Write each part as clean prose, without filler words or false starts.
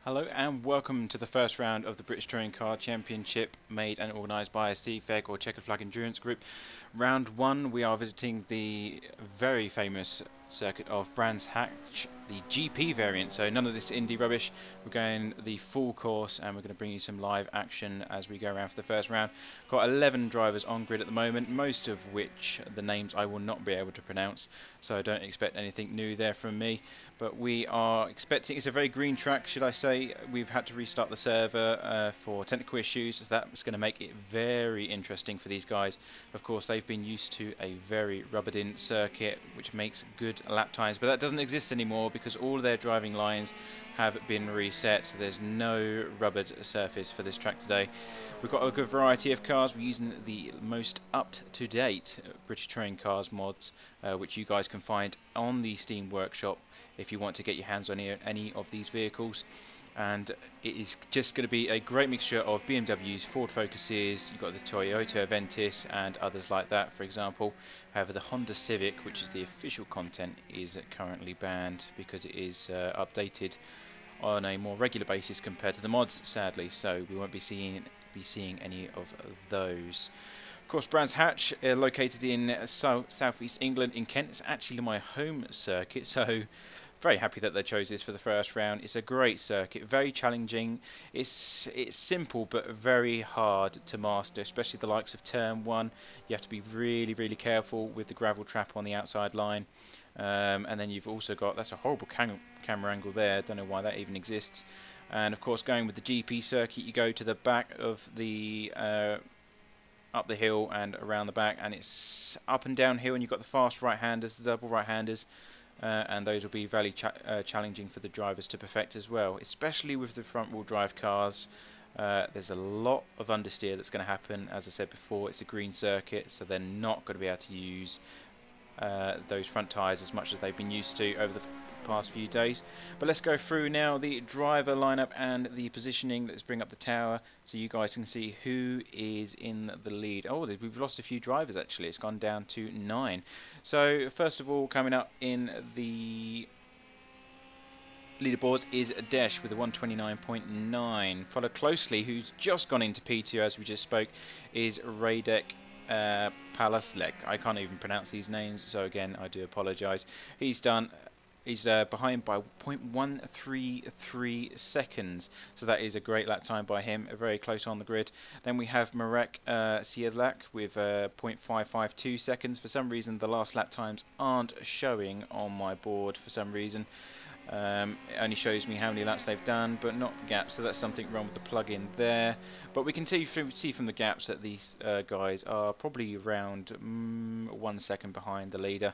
Hello and welcome to the first round of the British Touring Car Championship, made and organised by CFEG or Checkered Flag Endurance Group. Round 1, we are visiting the very famous circuit of Brands Hatch, the GP variant, so none of this indie rubbish. We're going the full course and we're going to bring you some live action as we go around for the first round. Got 11 drivers on grid at the moment, most of which the names I will not be able to pronounce, so don't expect anything new there from me. But we are expecting, it's a very green track, should I say. We've had to restart the server for technical issues, so that's going to make it very interesting for these guys. Of course, they've been used to a very rubbered-in circuit, which makes good lap times, but that doesn't exist anymore because all of their driving lines have been reset, so there's no rubbered surface for this track today. We've got a good variety of cars. We're using the most up-to-date British Touring Cars mods, which you guys can find on the Steam Workshop if you want to get your hands on any of these vehicles. And it is just going to be a great mixture of BMWs, Ford Focuses, you've got the Toyota Aventis and others like that, for example. However, the Honda Civic, which is the official content, is currently banned because it is updated on a more regular basis compared to the mods, sadly, so we won't be seeing any of those. Of course, Brands Hatch, located in southeast England in Kent. It's actually my home circuit, so very happy that they chose this for the first round. It's a great circuit, very challenging. It's simple but very hard to master, especially the likes of turn 1. You have to be really careful with the gravel trap on the outside line. And then you've also got, that's a horrible camera angle there, don't know why that even exists. And of course, going with the GP circuit, you go to the back of the up the hill and around the back, and it's up and downhill, and you've got the fast right-handers, the double right-handers, and those will be very challenging for the drivers to perfect as well, especially with the front-wheel drive cars. There's a lot of understeer that's going to happen. As I said before, it's a green circuit, so they're not going to be able to use those front tyres as much as they've been used to over the past few days. But let's go through now the driver lineup and the positioning. Let's bring up the tower so you guys can see who is in the lead. Oh, we've lost a few drivers actually. It's gone down to 9. So first of all, coming up in the leaderboards is Desh with a 129.9. Followed closely, who's just gone into P2 as we just spoke, is Radek Palaslek. I can't even pronounce these names, so again I do apologise. He's behind by 0.133 seconds, so that is a great lap time by him, very close on the grid. Then we have Marek Siedlak with 0.552 seconds. For some reason the last lap times aren't showing on my board for some reason. It only shows me how many laps they've done, but not the gaps, so that's something wrong with the plug-in there. But we can see from the gaps that these guys are probably around 1 second behind the leader.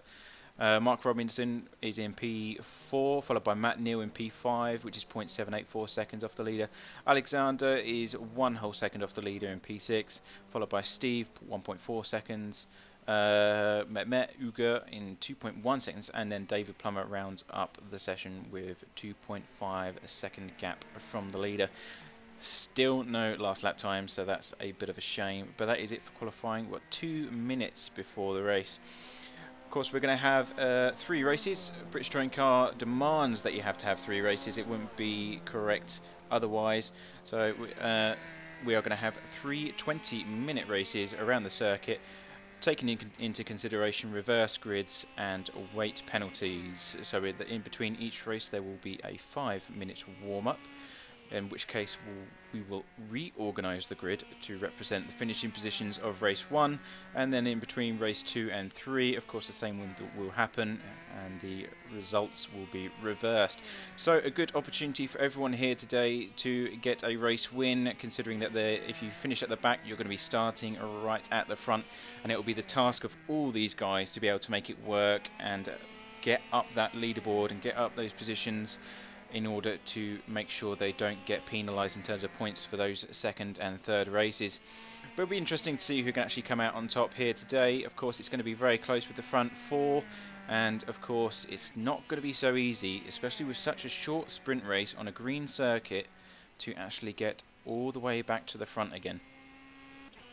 Mark Robinson is in P4, followed by Matt Neal in P5, which is 0.784 seconds off the leader. Alexander is 1 whole second off the leader in P6, followed by Steve, 1.4 seconds. Mehmet Uger in 2.1 seconds, and then David Plummer rounds up the session with 2.5 second gap from the leader. Still no last lap time, so that's a bit of a shame, but that is it for qualifying. We've got 2 minutes before the race. Of course, we're going to have 3 races. British Touring Car demands that you have to have 3 races. It wouldn't be correct otherwise. So we are going to have 3 20-minute races around the circuit, taking into consideration reverse grids and weight penalties. So in between each race there will be a 5-minute warm-up, in which case we will reorganise the grid to represent the finishing positions of race 1, and then in between race 2 and 3, of course, the same will happen, and the results will be reversed. So a good opportunity for everyone here today to get a race win, considering that if you finish at the back, you're going to be starting right at the front, and it will be the task of all these guys to be able to make it work and get up that leaderboard and get up those positions, in order to make sure they don't get penalised in terms of points for those second and third races. But it'll be interesting to see who can actually come out on top here today. Of course, it's going to be very close with the front 4, and of course it's not going to be so easy, especially with such a short sprint race on a green circuit, to actually get all the way back to the front again.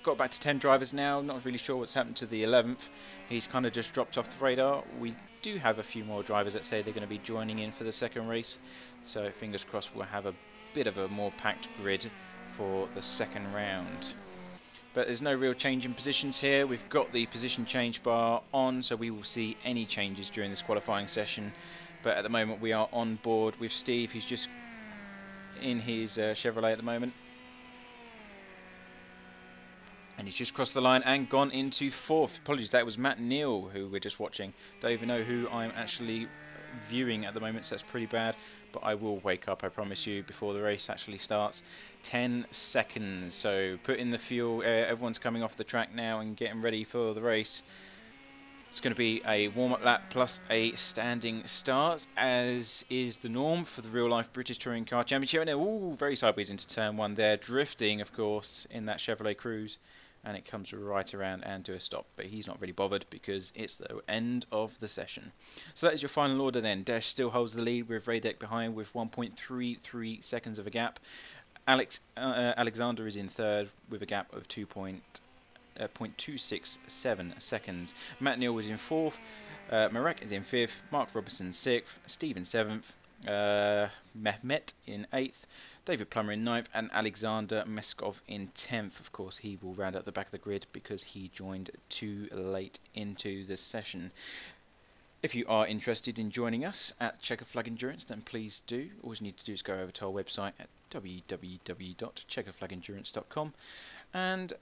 Got back to 10 drivers now, not really sure what's happened to the 11th. He's kind of just dropped off the radar. We do have a few more drivers that say they're going to be joining in for the second race, so fingers crossed we'll have a bit of a more packed grid for the second round. But there's no real change in positions here. We've got the position change bar on, so we will see any changes during this qualifying session. But at the moment we are on board with Steve, who's just in his Chevrolet at the moment. And he's just crossed the line and gone into 4th. Apologies, that was Matt Neal who we're just watching. Don't even know who I'm actually viewing at the moment, so that's pretty bad. But I will wake up, I promise you, before the race actually starts. 10 seconds. So put in the fuel. Everyone's coming off the track now and getting ready for the race. It's going to be a warm-up lap plus a standing start, as is the norm for the real-life British Touring Car Championship. And they're very sideways into turn 1 there, drifting, of course, in that Chevrolet Cruze. And it comes right around and to a stop. But he's not really bothered because it's the end of the session. So that is your final order then. Desh still holds the lead with Radek behind with 1.33 seconds of a gap. Alexander is in 3rd with a gap of 0.267 seconds. Matt Neal was in 4th. Marek is in 5th. Mark Robertson 6th. Steve in 7th. Mehmet in 8th. David Plummer in 9th, and Alexander Meskov in 10th. Of course, he will round out the back of the grid because he joined too late into the session. If you are interested in joining us at Checkered Flag Endurance, then please do. All you need to do is go over to our website at www.checkeredflagendurance.com and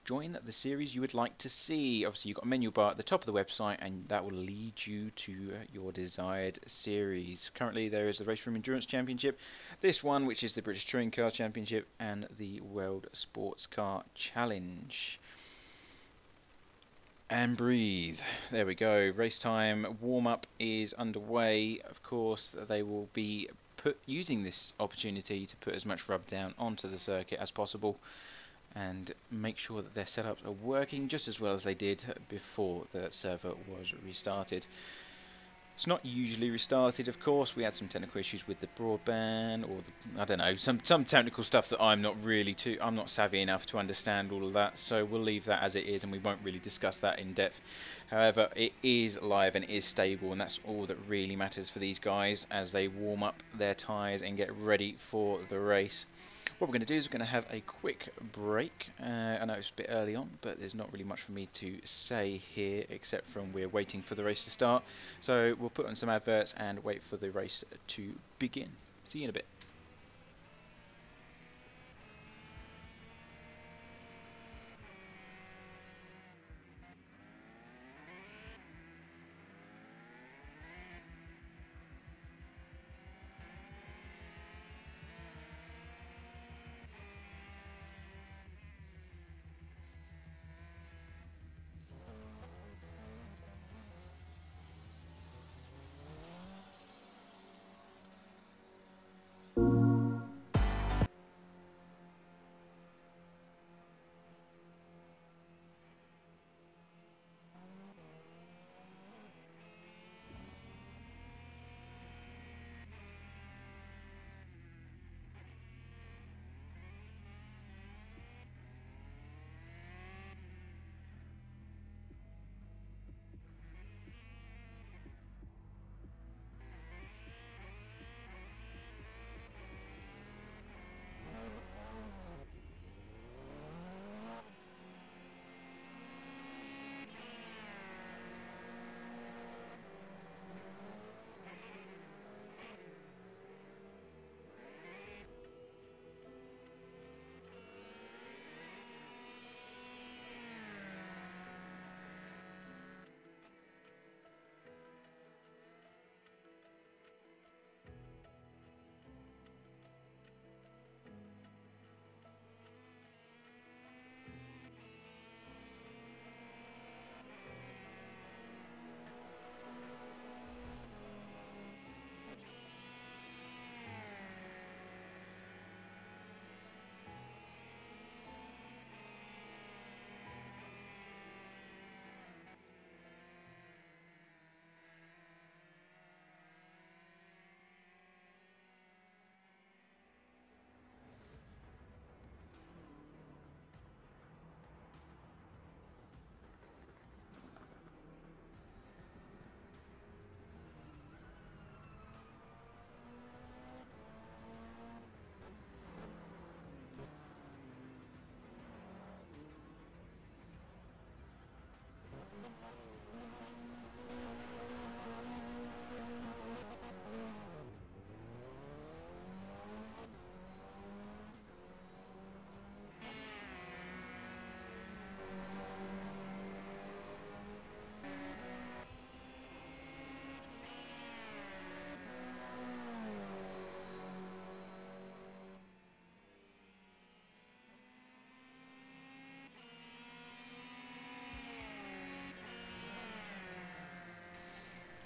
join the series you would like to see. Obviously, you've got a menu bar at the top of the website, and that will lead you to your desired series. Currently, there is the Race Room Endurance Championship, this one, which is the British Touring Car Championship, and the World Sports Car Challenge. And breathe. There we go. Race time warm-up is underway. Of course, they will be using this opportunity to put as much rub down onto the circuit as possible, and make sure that their setups are working just as well as they did before the server was restarted. It's not usually restarted, of course. We had some technical issues with the broadband, or I don't know, some technical stuff that I'm not savvy enough to understand all of that, so we'll leave that as it is and we won't really discuss that in depth. However, it is live and it is stable, and that's all that really matters for these guys as they warm up their tyres and get ready for the race. What we're going to do is we're going to have a quick break. I know it's a bit early on, but there's not really much for me to say here except from we're waiting for the race to start. So we'll put on some adverts and wait for the race to begin. See you in a bit.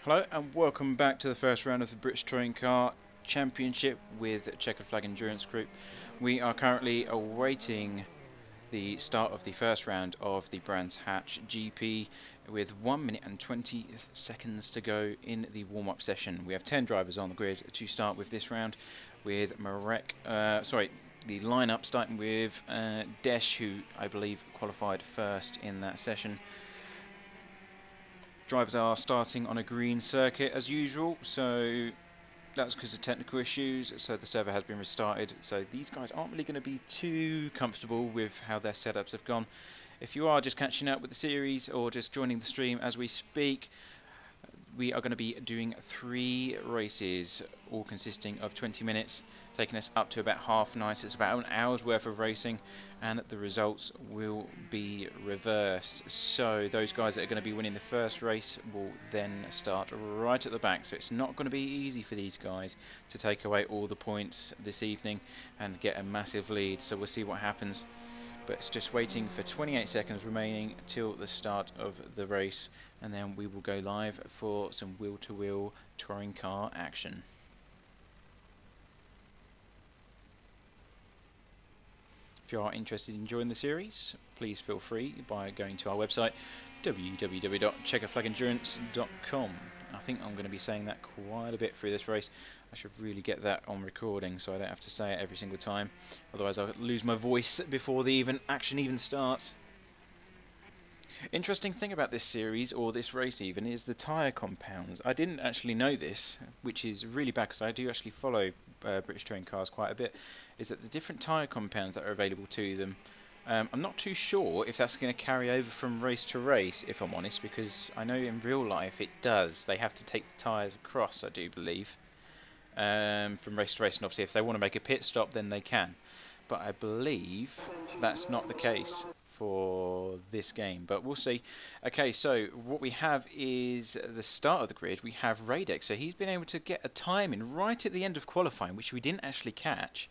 Hello and welcome back to the first round of the British Touring Car Championship with Checkered Flag Endurance Group. We are currently awaiting the start of the first round of the Brands Hatch GP with 1 minute and 20 seconds to go in the warm-up session. We have 10 drivers on the grid to start with this round, with the lineup starting with Desh, who I believe qualified first in that session. Drivers are starting on a green circuit as usual, so that's because of technical issues, so the server has been restarted. So these guys aren't really going to be too comfortable with how their setups have gone. If you are just catching up with the series or just joining the stream as we speak, we are going to be doing 3 races, all consisting of 20 minutes, taking us up to about half night. It's about an hour's worth of racing, and the results will be reversed. So those guys that are going to be winning the first race will then start right at the back. So it's not going to be easy for these guys to take away all the points this evening and get a massive lead. So we'll see what happens. But it's just waiting for 28 seconds remaining till the start of the race, and then we will go live for some wheel-to-wheel touring car action. If you are interested in joining the series, please feel free by going to our website www.checkeredflagendurance.com. I think I'm going to be saying that quite a bit through this race. I should really get that on recording so I don't have to say it every single time. Otherwise I'll lose my voice before the action even starts. Interesting thing about this series, or this race even, is the tyre compounds. I didn't actually know this, which is really bad because I do actually follow British touring cars quite a bit, is that the different tyre compounds that are available to them, I'm not too sure if that's going to carry over from race to race, if I'm honest, because I know in real life it does. They have to take the tyres across, I do believe, from race to race, and obviously if they want to make a pit stop then they can. But I believe that's not the case for this game, but we'll see. Okay, so what we have is the start of the grid. We have Rfactor, so he's been able to get a time in right at the end of qualifying, which we didn't actually catch,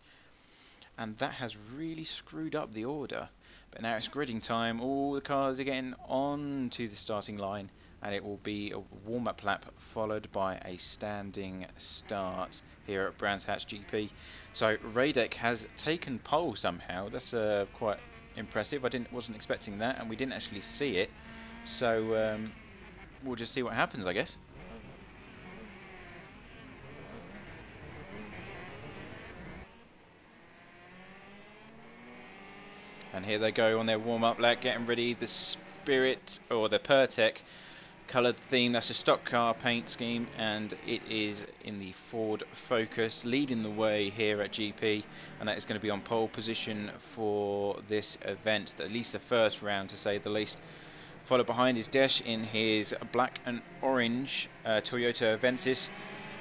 and that has really screwed up the order. But now it's gridding time. All the cars are getting onto the starting line, and it will be a warm-up lap followed by a standing start here at Brands Hatch GP. So Rfactor has taken pole somehow. That's quite impressive. Wasn't expecting that, and we didn't actually see it. So we'll just see what happens, I guess. And here they go on their warm-up lap, getting ready. The Spirit, or the Pertec coloured theme, that's a stock car paint scheme, and it is in the Ford Focus, leading the way here at GP, and that is going to be on pole position for this event, at least the first round to say the least. Followed behind is Desh in his black and orange Toyota Avensis.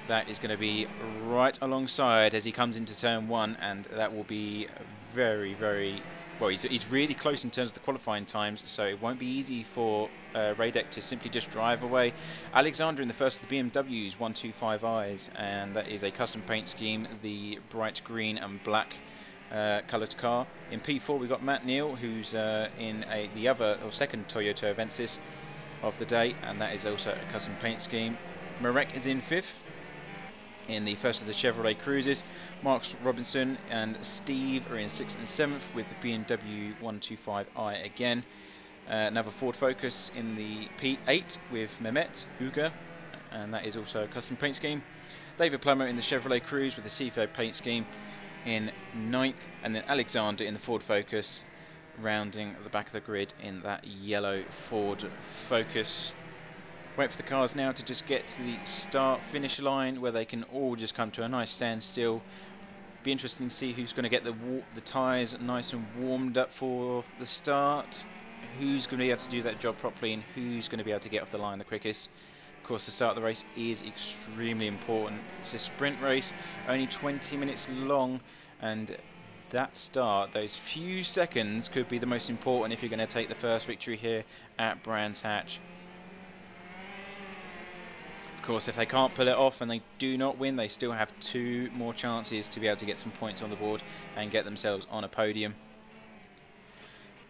That is going to be right alongside as he comes into turn 1, and that will be very, very well. He's really close in terms of the qualifying times, so it won't be easy for Rfactor to simply just drive away. Alexander in the first of the BMWs 125i's, and that is a custom paint scheme, the bright green and black coloured car. In P4 we've got Matt Neal, who's in the second Toyota Avensis of the day, and that is also a custom paint scheme. Marek is in 5th in the first of the Chevrolet Cruises. Mark Robinson and Steve are in 6th and 7th with the BMW 125i again. Another Ford Focus in the P8 with Mehmet Uga, and that is also a custom paint scheme. David Plummer in the Chevrolet Cruze with the CFO paint scheme in 9th, and then Alexander in the Ford Focus rounding the back of the grid in that yellow Ford Focus. Wait for the cars now to just get to the start-finish line where they can all just come to a nice standstill. Be interesting to see who's going to get the tyres nice and warmed up for the start, who's going to be able to do that job properly, and who's going to be able to get off the line the quickest. Of course, the start of the race is extremely important. It's a sprint race, only 20 minutes long, and that start, those few seconds, could be the most important if you're going to take the first victory here at Brands Hatch. Of course, if they can't pull it off and they do not win, they still have 2 more chances to be able to get some points on the board and get themselves on a podium.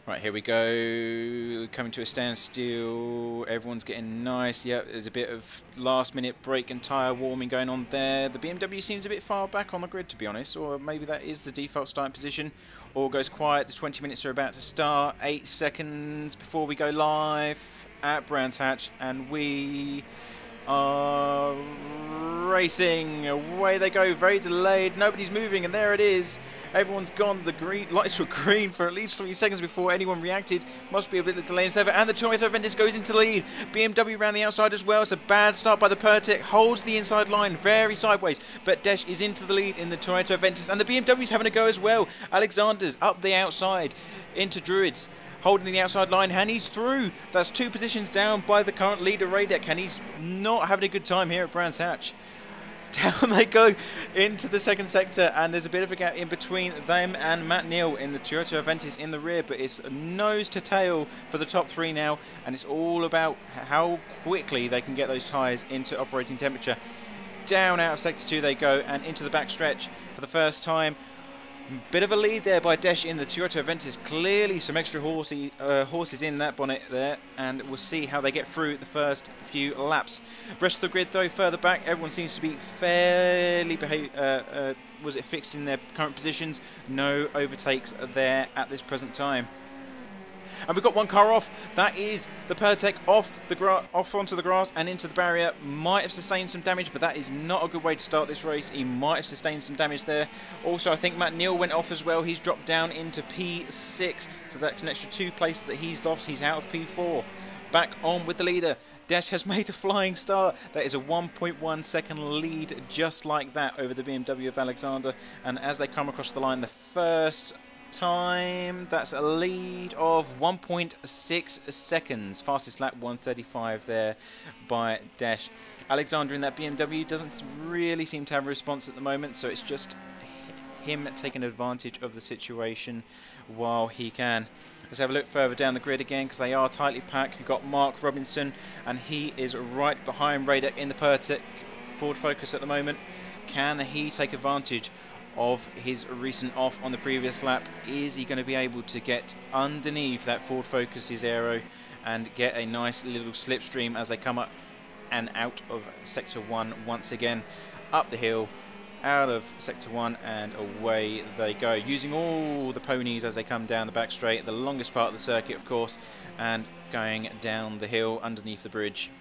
Right, here we go, coming to a standstill, everyone's getting nice. Yep, there's a bit of last minute brake and tyre warming going on there. The BMW seems a bit far back on the grid, to be honest, or maybe that is the default starting position. All goes quiet, the 20 minutes are about to start, 8 seconds before we go live at Brands Hatch, and we are racing. Away they go, very delayed, nobody's moving, and there it is. Everyone's gone. The green lights were green for at least 3 seconds before anyone reacted. Must be a bit of delay in server. And the Toyota Aventis goes into the lead. BMW ran the outside as well. It's a bad start by the Pertec. Holds the inside line very sideways. But Desh is into the lead in the Toyota Aventis. And the BMW's having a go as well. Alexander's up the outside into Druids. Holding the outside line, and he's through. That's 2 positions down by the current leader, Radek, and he's not having a good time here at Brands Hatch. Down they go into the second sector, and there's a bit of a gap in between them and Matt Neal in the Toyota Aventis in the rear, but it's nose to tail for the top 3 now, and it's all about how quickly they can get those tyres into operating temperature. Down out of sector 2 they go, and into the back stretch for the first time. Bit of a lead there by Desh in the Toyota Aventis. Clearly some extra horses in that bonnet there, and we'll see how they get through the first few laps. Rest of the grid though, further back, everyone seems to be fairly was it fixed in their current positions. No overtakes there at this present time. And we've got one car off. That is the Pertec off onto the grass and into the barrier. Might have sustained some damage, but that is not a good way to start this race. He might have sustained some damage there. Also, I think Matt Neal went off as well. He's dropped down into P6, so that's an extra 2 places that he's lost. He's out of P4. Back on with the leader. Desh has made a flying start. That is a 1.1 second lead just like that over the BMW of Alexander. And as they come across the line, the first time, that's a lead of 1.6 seconds. Fastest lap 1:35 there by Desh. Alexander in that BMW doesn't really seem to have a response at the moment, so it's just him taking advantage of the situation while he can. Let's have a look further down the grid again, because they are tightly packed. We've got Mark Robinson, and he is right behind Radek in the Pertec Ford Focus at the moment. Can he take advantage of his recent off on the previous lap? Is he going to be able to get underneath that Ford Focus's aero and get a nice little slipstream as they come up and out of sector 1 once again? Up the hill, out of sector 1, and away they go, using all the ponies as they come down the back straight, the longest part of the circuit of course, and going down the hill underneath the bridge.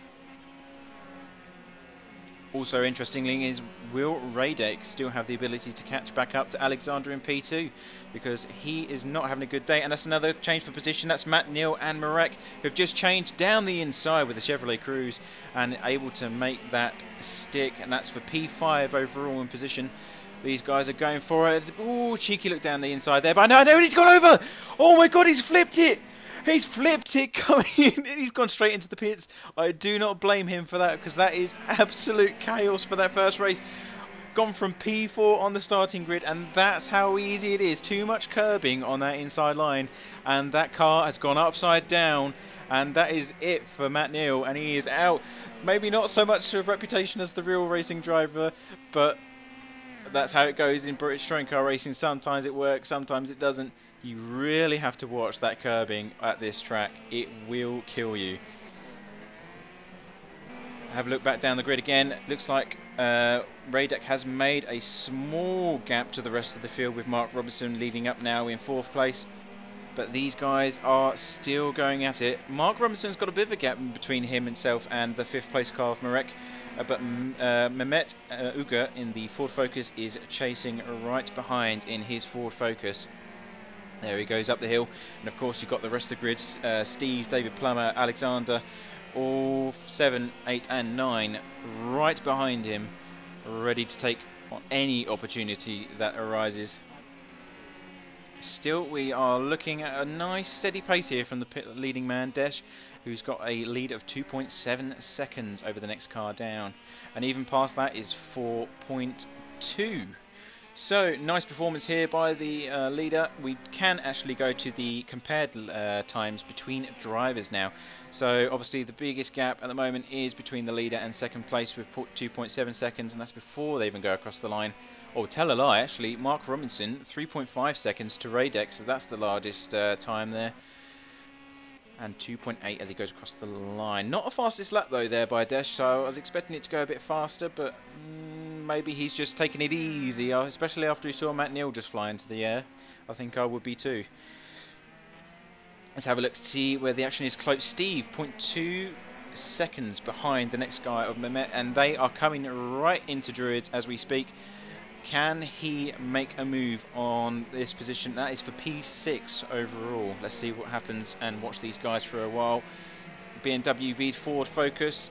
Also, interestingly, is will Radek still have the ability to catch back up to Alexander in P2, because he is not having a good day. And that's another change for position. That's Matt Neal and Marek, who've just changed down the inside with the Chevrolet Cruze and able to make that stick, and that's for P5 overall in position. These guys are going for it. Ooh, cheeky look down the inside there, but no, he's gone over! Oh my god, he's flipped it! He's flipped it coming in. He's gone straight into the pits. I do not blame him for that, because that is absolute chaos for that first race. Gone from P4 on the starting grid, and that's how easy it is. Too much curbing on that inside line, and that car has gone upside down, and that is it for Matt Neal, and he is out. Maybe not so much of reputation as the real racing driver, but that's how it goes in British touring car racing. Sometimes it works, sometimes it doesn't. You really have to watch that curbing at this track. It will kill you. Have a look back down the grid again. Looks like Radek has made a small gap to the rest of the field, with Mark Robinson leading up now in 4th place. But these guys are still going at it. Mark Robinson's got a bit of a gap between himself and the 5th place car of Marek. But Mehmet Uga in the Ford Focus is chasing right behind in his Ford Focus. There he goes up the hill, and of course you've got the rest of the grid. Steve, David Plummer, Alexander, all 7, 8 and 9 right behind him, ready to take on any opportunity that arises. Still, we are looking at a nice steady pace here from the leading man, Desh, who's got a lead of 2.7 seconds over the next car down, and even past that is 4.2. So, nice performance here by the leader. We can actually go to the compared times between drivers now. So, obviously, the biggest gap at the moment is between the leader and second place with 2.7 seconds, and that's before they even go across the line. Oh, tell a lie, actually, Mark Robinson, 3.5 seconds to Radek, so that's the largest time there. And 2.8 as he goes across the line. Not a fastest lap, though, there by Desh, so I was expecting it to go a bit faster, but maybe he's just taking it easy, especially after he saw Matt Neal just fly into the air. I think I would be too. Let's have a look to see where the action is close. Steve, 0.2 seconds behind the next guy of Mehmet, and they are coming right into Druids as we speak. Can he make a move on this position? That is for P6 overall. Let's see what happens and watch these guys for a while. BMW v Ford Focus.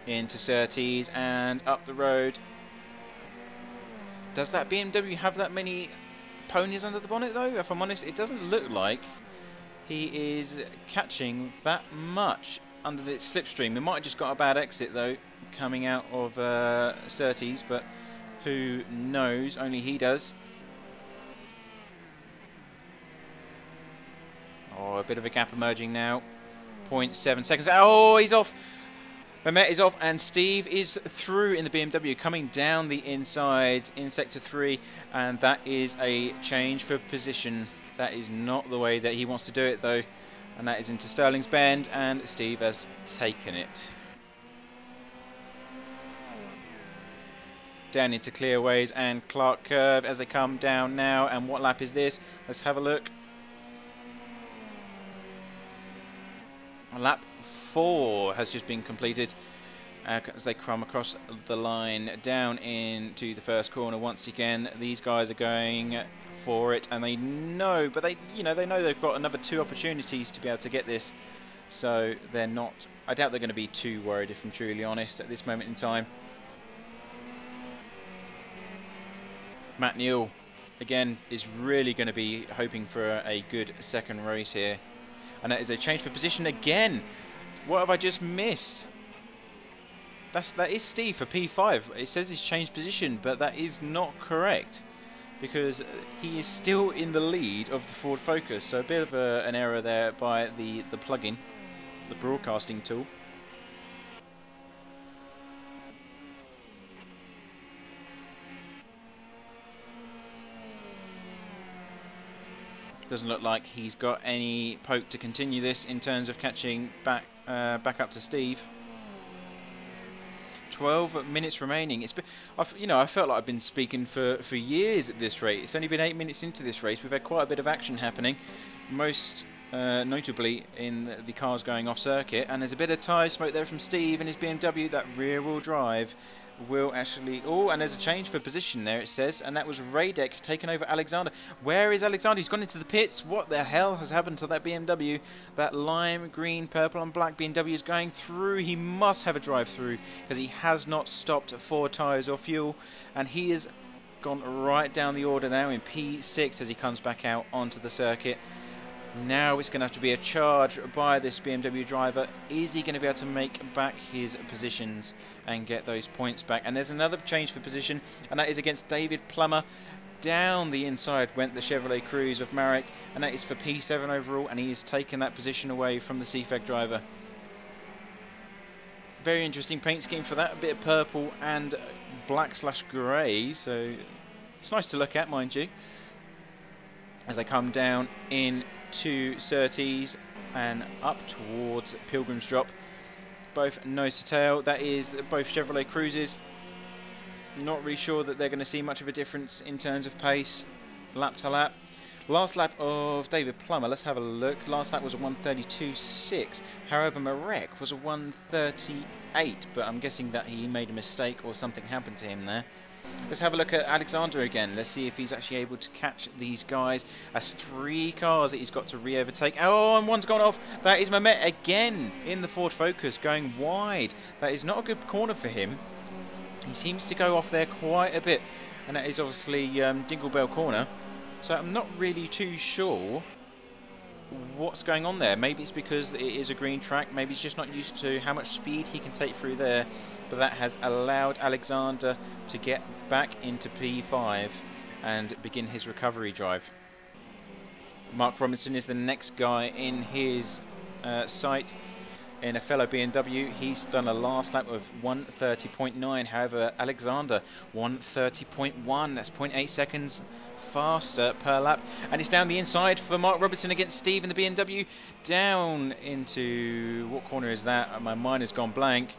Into Surtees and up the road. Does that BMW have that many ponies under the bonnet though? If I'm honest, it doesn't look like he is catching that much under the slipstream. We might have just got a bad exit though coming out of Surtees, but who knows? Only he does. Oh, a bit of a gap emerging now. 0.7 seconds. Oh, he's off. Mehmet is off and Steve is through in the BMW, coming down the inside in Sector 3, and that is a change for position. That is not the way that he wants to do it though, and that is into Sterling's Bend, and Steve has taken it. Down into Clearways and Clark Curve as they come down now, and what lap is this? Let's have a look. Lap 4 has just been completed as they come across the line down into the first corner once again. These guys are going for it, and they know, but they know they've got another 2 opportunities to be able to get this, so they're not. I doubt they're going to be too worried, if I'm truly honest, at this moment in time. Matt Neal again is really going to be hoping for a good second race here. And that is a change for position again. What have I just missed? That is Steve for P5. It says he's changed position, but that is not correct, because he is still in the lead of the Ford Focus. So a bit of an error there by the plugin, the broadcasting tool. Doesn't look like he's got any poke to continue this in terms of catching back up to Steve. 12 minutes remaining. It's been, I felt like I've been speaking for years at this rate. It's only been 8 minutes into this race. We've had quite a bit of action happening, most notably in the cars going off circuit. And there's a bit of tyre smoke there from Steve and his BMW. That rear-wheel drive will actually... Oh, and there's a change for position there, it says, and that was Radek taking over Alexander. Where is Alexander? He's gone into the pits. What the hell has happened to that BMW? That lime, green, purple and black BMW is going through. He must have a drive-through, because he has not stopped for tyres or fuel, and he has gone right down the order now in P6 as he comes back out onto the circuit. Now it's going to have to be a charge by this BMW driver. Is he going to be able to make back his positions and get those points back? And there's another change for position, and that is against David Plummer. Down the inside went the Chevrolet Cruze of Marek, and that is for P7 overall, and he has taken that position away from the CFEG driver. Very interesting paint scheme for that, a bit of purple and black/grey, so it's nice to look at, mind you. As they come down in to Surtees and up towards Pilgrim's Drop, both nose to tail. That is both Chevrolet Cruzes. Not really sure that they're going to see much of a difference in terms of pace lap to lap. Last lap of David Plummer, let's have a look. Last lap was a 1:32.6. However, Marek was a 1:38, but I'm guessing that he made a mistake or something happened to him there. Let's have a look at Alexander again. Let's see if he's actually able to catch these guys. That's 3 cars that he's got to re-overtake. Oh, and one's gone off. That is Mehmet again in the Ford Focus, going wide. That is not a good corner for him. He seems to go off there quite a bit, and that is obviously Dingle Bell corner. So I'm not really too sure what's going on there. Maybe it's because it is a green track, maybe he's just not used to how much speed he can take through there, but that has allowed Alexander to get back into P5 and begin his recovery drive. Mark Robinson is the next guy in his sight in a fellow BMW. He's done a last lap of 1:30.9. However, Alexander 1:30.1. That's 0.8 seconds faster per lap. And it's down the inside for Mark Robinson against Steve in the BMW. Down into, what corner is that? My mind has gone blank.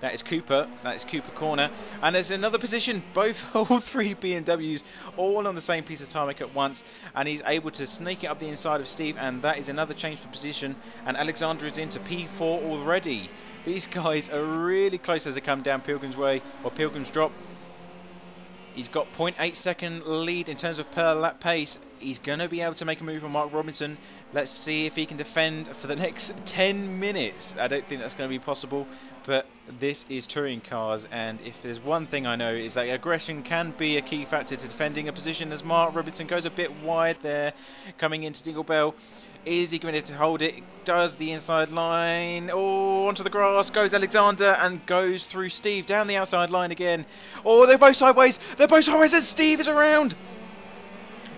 That is Cooper. That is Cooper corner. And there's another position. All three BMWs all on the same piece of tarmac at once. And he's able to sneak it up the inside of Steve. And that is another change for position. And Alexander is into P4 already. These guys are really close as they come down Pilgrim's Way, or Pilgrim's Drop. He's got 0.8 second lead in terms of per lap pace. He's going to be able to make a move on Mark Robinson. Let's see if he can defend for the next 10 minutes. I don't think that's going to be possible, but this is touring cars, and if there's one thing I know is that aggression can be a key factor to defending a position, as Mark Robinson goes a bit wide there, coming into Dingle Bell. Is he going to hold it? Does the inside line. Oh, onto the grass goes Alexander and goes through Steve down the outside line again. Oh, they're both sideways. They're both sideways and Steve is around.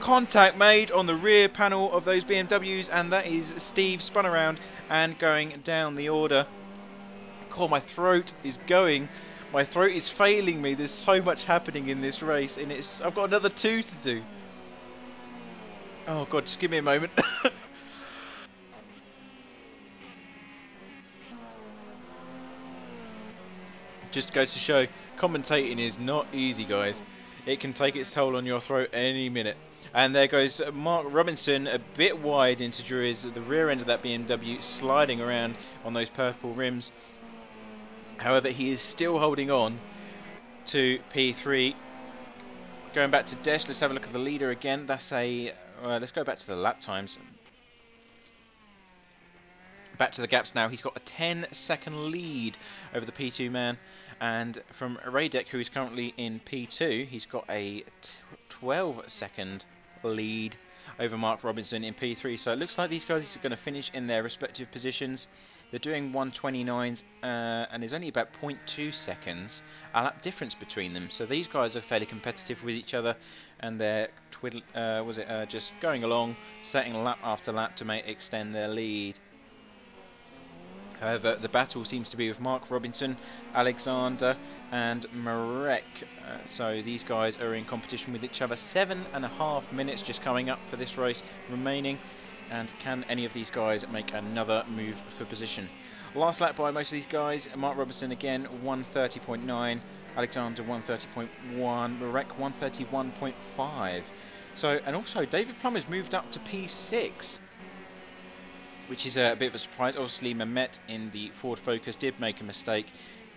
Contact made on the rear panel of those BMWs, and that is Steve spun around and going down the order. God, my throat is going. My throat is failing me. There's so much happening in this race, and I've got another 2 to do. Oh God, just give me a moment. Just goes to show, commentating is not easy, guys. It can take its toll on your throat any minute. And there goes Mark Robinson a bit wide into Druids at the rear end of that BMW, sliding around on those purple rims. However, he is still holding on to P3. Going back to Desh, let's have a look at the leader again. That's a... let's go back to the lap times. Back to the gaps now. He's got a 10-second lead over the P2 man. And from Radek, who is currently in P2, he's got a 12-second lead over Mark Robinson in P3. So it looks like these guys are going to finish in their respective positions. They're doing 1:29s, and there's only about 0.2 seconds a lap difference between them. So these guys are fairly competitive with each other, and they're just going along, setting lap after lap to extend their lead. However, the battle seems to be with Mark Robinson, Alexander and Marek. So these guys are in competition with each other. 7.5 minutes just coming up for this race remaining. And can any of these guys make another move for position? Last lap by most of these guys. Mark Robinson again, 1:30.9. Alexander, 1:30.1. Marek, 1:31.5. So, and also David Plummer's moved up to P6. Which is a bit of a surprise. Obviously, Mehmet in the Ford Focus did make a mistake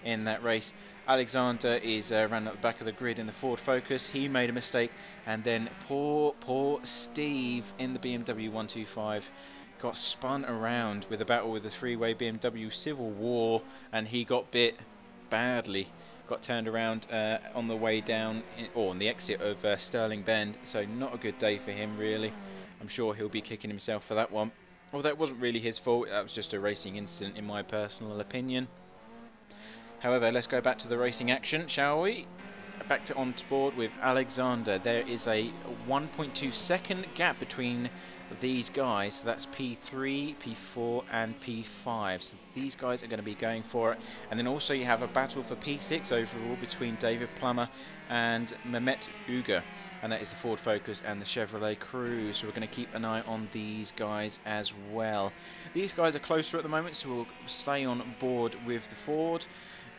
in that race. Alexander is ran at the back of the grid in the Ford Focus. He made a mistake, and then poor Steve in the BMW 125 got spun around with a battle with the three-way BMW Civil War, and he got bit badly. Got turned around on the way down, or on the exit of Sterling Bend. So not a good day for him, really. I'm sure he'll be kicking himself for that one. Well, that wasn't really his fault. That was just a racing incident, in my personal opinion. However, let's go back to the racing action, shall we? Back to on board with Alexander. There is a 1.2 second gap between these guys. So that's P3, P4 and P5. So these guys are going to be going for it. And then also you have a battle for P6 overall between David Plummer and Mehmet Uger. And that is the Ford Focus and the Chevrolet Cruze. So we're going to keep an eye on these guys as well. These guys are closer at the moment, so we'll stay on board with the Ford.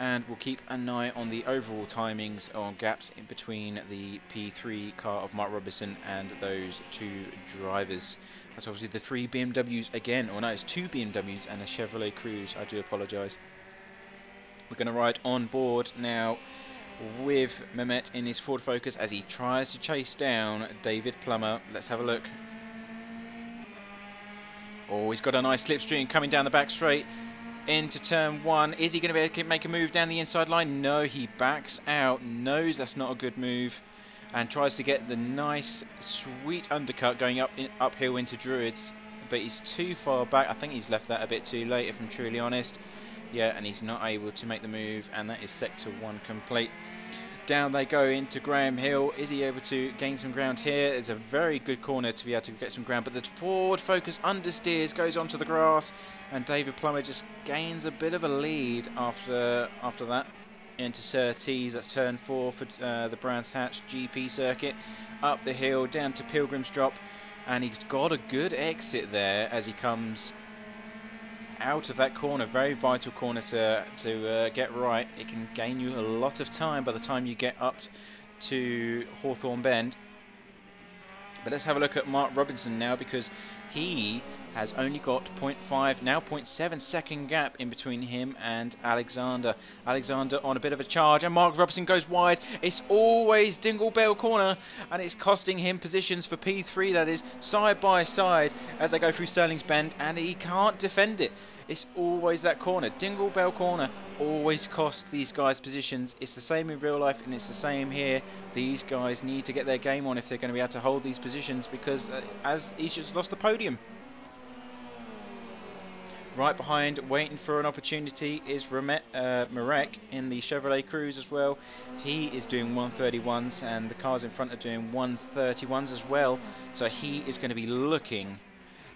And we'll keep an eye on the overall timings or gaps in between the P3 car of Mark Robinson and those two drivers. That's obviously the 3 BMWs again, or no, it's 2 BMWs and a Chevrolet Cruze. I do apologise. We're going to ride on board now with Mehmet in his Ford Focus as he tries to chase down David Plummer. Let's have a look. Oh, he's got a nice slipstream coming down the back straight into turn 1. Is he going to be able to make a move down the inside line? No, he backs out, knows that's not a good move, and tries to get the nice, sweet undercut going uphill into Druids. but he's too far back. I think he's left that a bit too late, if I'm truly honest. Yeah, and he's not able to make the move, and that is sector 1 complete. Down they go into Graham Hill. Is he able to gain some ground here? It's a very good corner to be able to get some ground, but the Ford Focus understeers, goes onto the grass, and David Plummer just gains a bit of a lead after that. Into Surtees, that's turn 4 for the Brands Hatch GP circuit. Up the hill, down to Pilgrim's Drop, and he's got a good exit there as he comes out of that corner. Very vital corner to get right. It can gain you a lot of time by the time you get up to Hawthorne Bend. But let's have a look at Mark Robinson now, because he has only got 0.5, now 0.7 second gap in between him and Alexander. Alexander on a bit of a charge, and Mark Robinson goes wide. It's always Dingle Bell corner, and it's costing him positions for P3, that is, side by side as they go through Stirling's Bend, and he can't defend it. It's always that corner. Dingle Bell corner always costs these guys positions. It's the same in real life, and it's the same here. These guys need to get their game on if they're going to be able to hold these positions, because as he's just lost the podium. Right behind, waiting for an opportunity, is Marek in the Chevrolet Cruze as well. He is doing 131s, and the cars in front are doing 131s as well. So he is going to be looking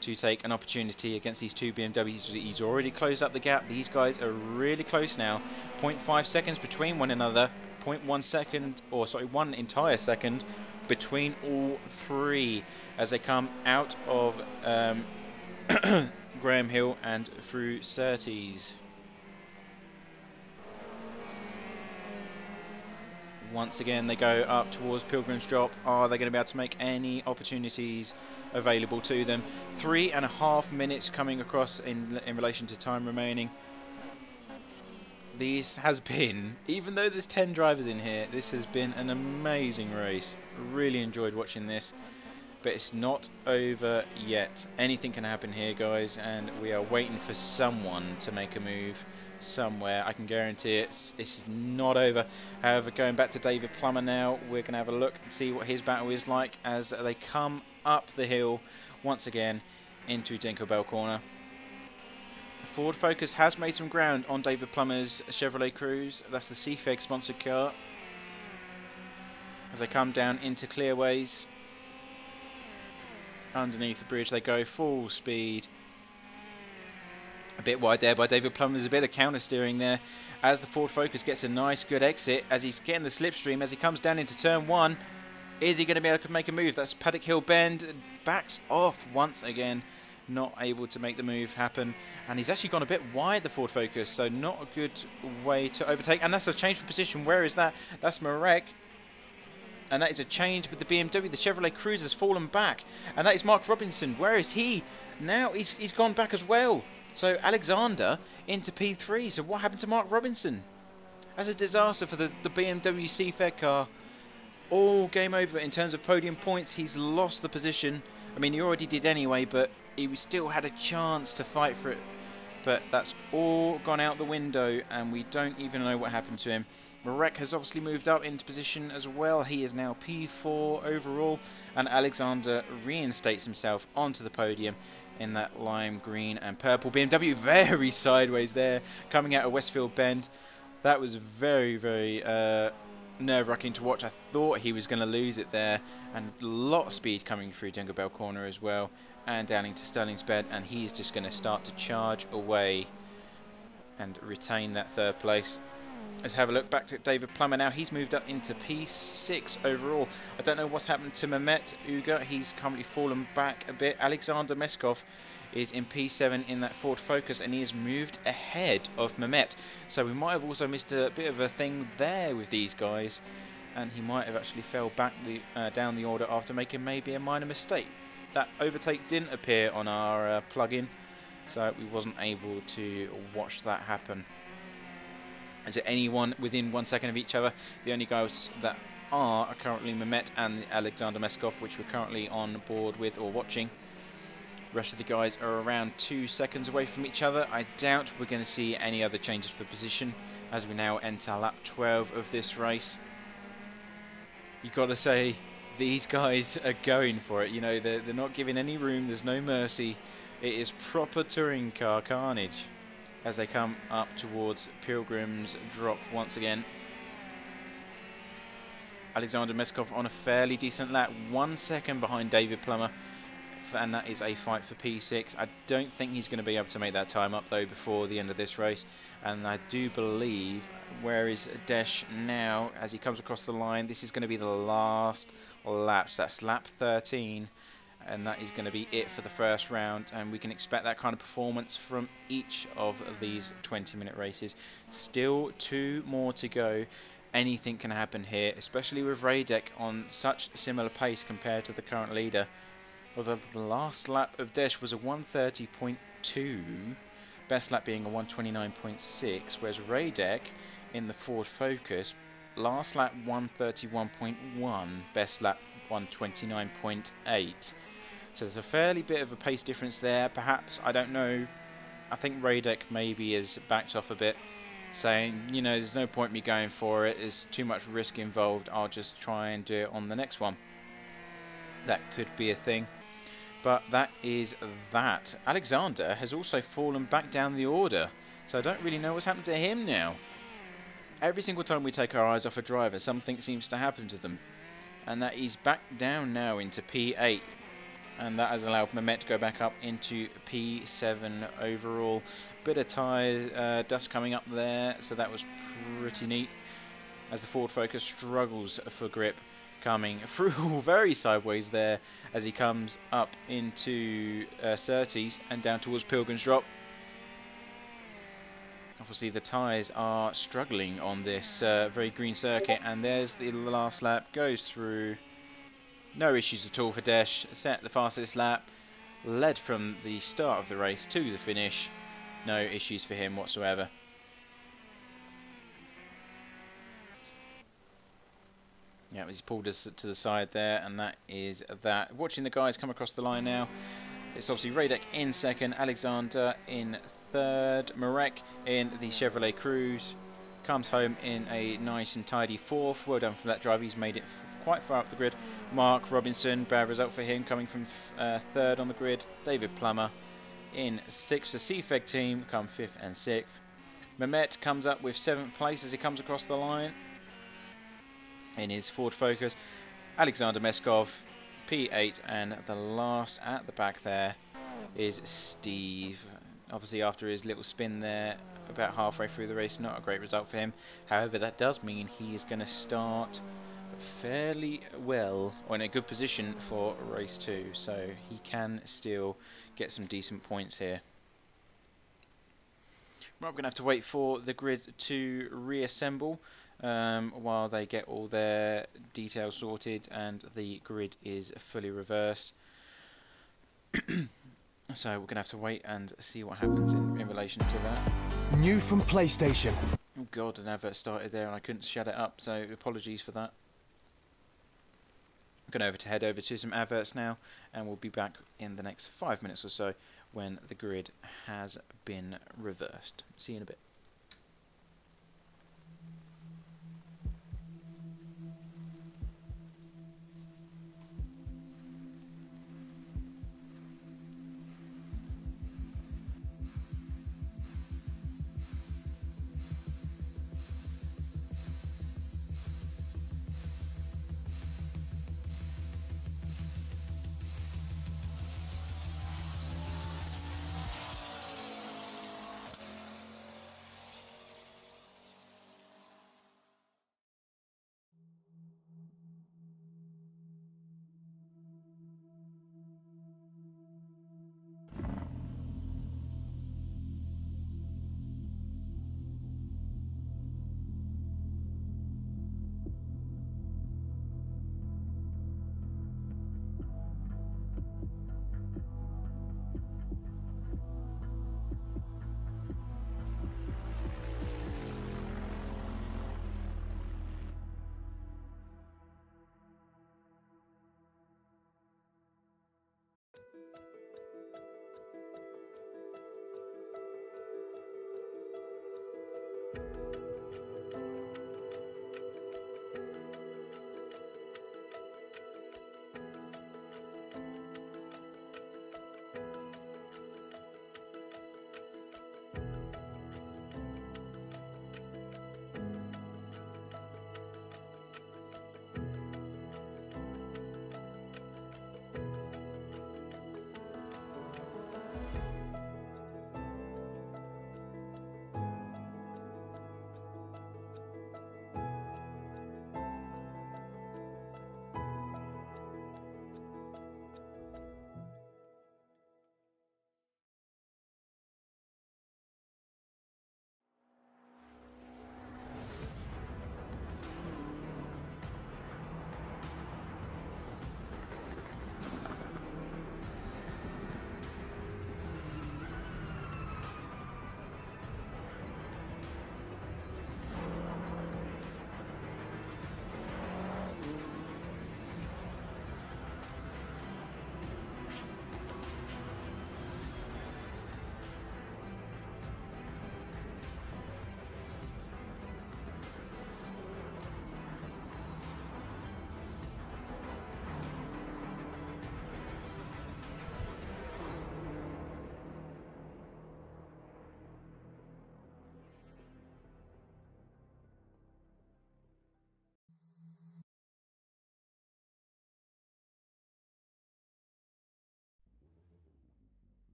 to take an opportunity against these two BMWs. He's already closed up the gap. These guys are really close now. 0.5 seconds between one another. 0.1 second, or sorry, 1 entire second between all three as they come out of Graham Hill and through Surtees. Once again, they go up towards Pilgrim's Drop. Are they going to be able to make any opportunities available to them? 3.5 minutes coming across in relation to time remaining. This has been, even though there's 10 drivers in here, this has been an amazing race. Really enjoyed watching this. But it's not over yet. Anything can happen here, guys, and we are waiting for someone to make a move somewhere. I can guarantee it's not over. However, going back to David Plummer now, we're going to have a look and see what his battle is like as they come up the hill once again into Dingle Bell corner. Ford Focus has made some ground on David Plummer's Chevrolet Cruze. That's the CFEG sponsored car. As they come down into Clearways, underneath the bridge they go full speed. A bit wide there by David Plummer. There's a bit of counter steering there as the Ford Focus gets a nice good exit as he's getting the slipstream as he comes down into turn 1. Is he going to be able to make a move? That's Paddock Hill Bend. Backs off once again. Not able to make the move happen. And he's actually gone a bit wide, the Ford Focus, so not a good way to overtake. And that's a change for position. Where is that? That's Marek. And that is a change with the BMW. The Chevrolet Cruze has fallen back. And that is Mark Robinson. Where is he? Now he's gone back as well. So Alexander into P3. So what happened to Mark Robinson? That's a disaster for the BMW CFEG car. All game over in terms of podium points. He's lost the position. I mean, he already did anyway, but he still had a chance to fight for it. But that's all gone out the window, and we don't even know what happened to him. Marek has obviously moved up into position as well. He is now P4 overall, and Alexander reinstates himself onto the podium in that lime green and purple BMW. Very sideways there, coming out of Westfield Bend. That was very, very nerve-wracking to watch. I thought he was going to lose it there, and a lot of speed coming through Dingle Bell corner as well, and down into Stirling's Bend, and he is just going to start to charge away and retain that third place. Let's have a look back to David Plummer now. He's moved up into P6 overall. I don't know what's happened to Mehmet Uga. He's currently fallen back a bit. Alexander Meskov is in P7 in that Ford Focus, and he has moved ahead of Mehmet. So we might have also missed a bit of a thing there with these guys, and he might have actually fell back down the order after making maybe a minor mistake. That overtake didn't appear on our plug-in, so we wasn't able to watch that happen. Is it anyone within 1 second of each other? The only guys that are currently Mehmet and Alexander Meskov, which we're currently on board with or watching. The rest of the guys are around 2 seconds away from each other. I doubt we're going to see any other changes for position as we now enter lap 12 of this race. You've got to say, These guys are going for it. You know, they're not giving any room. There's no mercy. It is proper touring car carnage as they come up towards Pilgrim's drop once again. Alexander Meskov on a fairly decent lap, 1 second behind David Plummer, and that is a fight for P6. I don't think he's going to be able to make that time up though before the end of this race, and I do believe, where is Desh now as he comes across the line? This is going to be the last lap, so that's lap 13, and that is going to be it for the first round, and we can expect that kind of performance from each of these 20-minute races. Still 2 more to go. Anything can happen here, especially with Radek on such similar pace compared to the current leader. Although the last lap of Desh was a 130.2, best lap being a 129.6, whereas Radek in the Ford Focus, last lap 131.1, best lap 129.8. So there's a fairly bit of a pace difference there. Perhaps, I don't know, I think Radek maybe is backed off a bit, saying, you know, there's no point me going for it, there's too much risk involved, I'll just try and do it on the next one. That could be a thing. But that is that. Alexander has also fallen back down the order, so I don't really know what's happened to him now. Every single time we take our eyes off a driver, something seems to happen to them. And that he's back down now into P8. And that has allowed Mehmet to go back up into P7 overall. Bit of tyres, dust coming up there, so that was pretty neat. As the Ford Focus struggles for grip, coming through very sideways there as he comes up into Surtees and down towards Pilgrim's Drop. Obviously the tyres are struggling on this very green circuit, and there's the last lap, goes through. No issues at all for Desh, set the fastest lap, led from the start of the race to the finish. No issues for him whatsoever. Yeah, he's pulled us to the side there, and that is that. Watching the guys come across the line now, it's obviously Radek in second, Alexander in third, Marek in the Chevrolet Cruze comes home in a nice and tidy fourth. Well done for that driver, he's made it quite far up the grid. Mark Robinson, bad result for him, coming from third on the grid. David Plummer in sixth. The CFEG team come fifth and sixth. Mehmet comes up with 7th place as he comes across the line in his Ford Focus. Alexander Meskov, P8, and the last at the back there is Steve. Obviously after his little spin there about halfway through the race, not a great result for him. However, that does mean he is going to start fairly well, or in a good position for race 2, so he can still get some decent points here. Right, we're going to have to wait for the grid to reassemble while they get all their details sorted and the grid is fully reversed. So we're going to have to wait and see what happens in relation to that. New from PlayStation. Oh god, an advert started there and I couldn't shut it up, so apologies for that. I'm going to head over to some adverts now, and we'll be back in the next 5 minutes or so when the grid has been reversed. See you in a bit.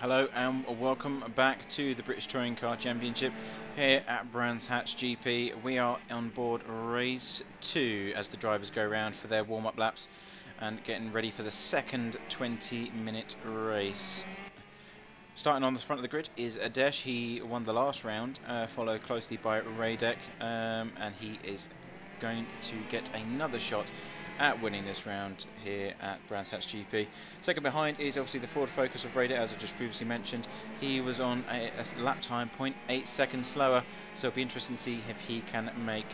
Hello and welcome back to the British Touring Car Championship here at Brands Hatch GP. We are on board race 2 as the drivers go around for their warm-up laps and getting ready for the second 20-minute race. Starting on the front of the grid is Adesh. He won the last round, followed closely by Radek, and he is going to get another shot at winning this round here at Brands Hatch GP. Second behind is obviously the Ford Focus of Radek, as I just previously mentioned. He was on a lap time 0.8 seconds slower, so it'll be interesting to see if he can make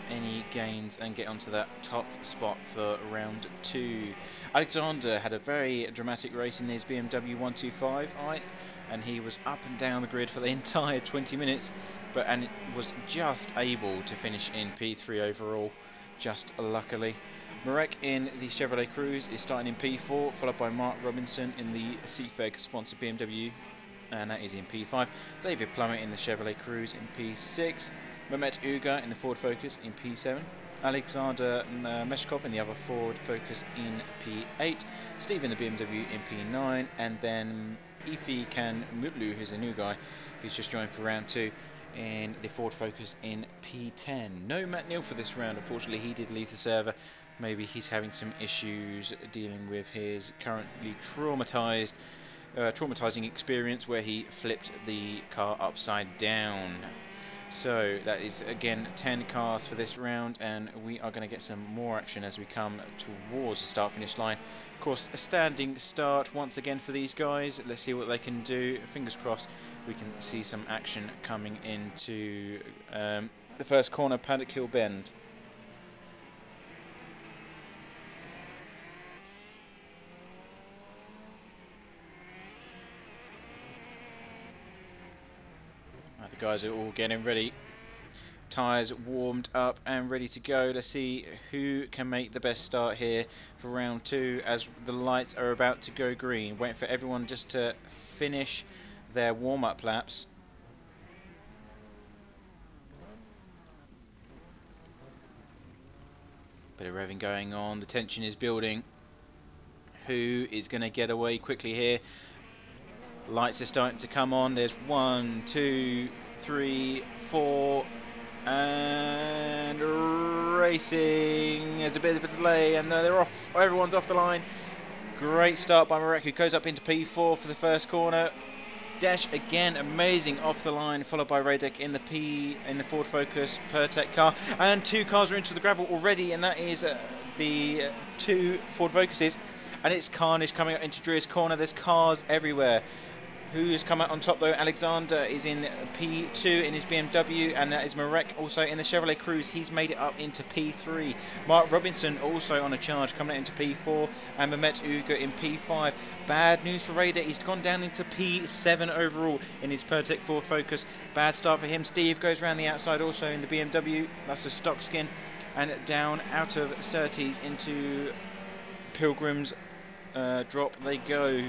any gains and get onto that top spot for round 2. Alexander had a very dramatic race in his BMW 125i, and he was up and down the grid for the entire 20 minutes, and was just able to finish in P3 overall, just luckily. Marek in the Chevrolet Cruze is starting in P4, followed by Mark Robinson in the CFEG sponsored BMW, and that is in P5. David Plummer in the Chevrolet Cruze in P6. Mehmet Uga in the Ford Focus in P7. Alexander Meshkov in the other Ford Focus in P8. Steve in the BMW in P9, and then Ifi Kan Mutlu, who's a new guy who's just joined for round 2, in the Ford Focus in P10. No Matt Neal for this round, unfortunately. He did leave the server. Maybe he's having some issues dealing with his currently traumatizing experience where he flipped the car upside down. So that is again 10 cars for this round, and we are going to get some more action as we come towards the start-finish line. Of course, a standing start once again for these guys. Let's see what they can do. Fingers crossed we can see some action coming into the first corner, Paddock Hill Bend. The guys are all getting ready. Tyres warmed up and ready to go. Let's see who can make the best start here for round 2 as the lights are about to go green. Waiting for everyone just to finish their warm-up laps. Bit of revving going on. The tension is building. Who is going to get away quickly here? Lights are starting to come on. There's 1, 2, 3, 4, and racing. There's a bit of a delay, and they're off. Everyone's off the line. Great start by Marek, who goes up into P4 for the first corner. Dash again, amazing off the line, followed by Radek in the Ford Focus Pertec car, and 2 cars are into the gravel already, and that is the 2 Ford Focuses, and it's carnage coming up into Dreer's corner. There's cars everywhere. Who has come out on top though? Alexander is in P2 in his BMW, and that is Marek also in the Chevrolet Cruze. He's made it up into P3. Mark Robinson also on a charge, coming out into P4, and Mehmet Uga in P5. Bad news for Radek. He's gone down into P7 overall in his Pertec Ford Focus. Bad start for him. Steve goes around the outside also in the BMW. That's a stock skin, and down out of Surtees into Pilgrim's drop they go.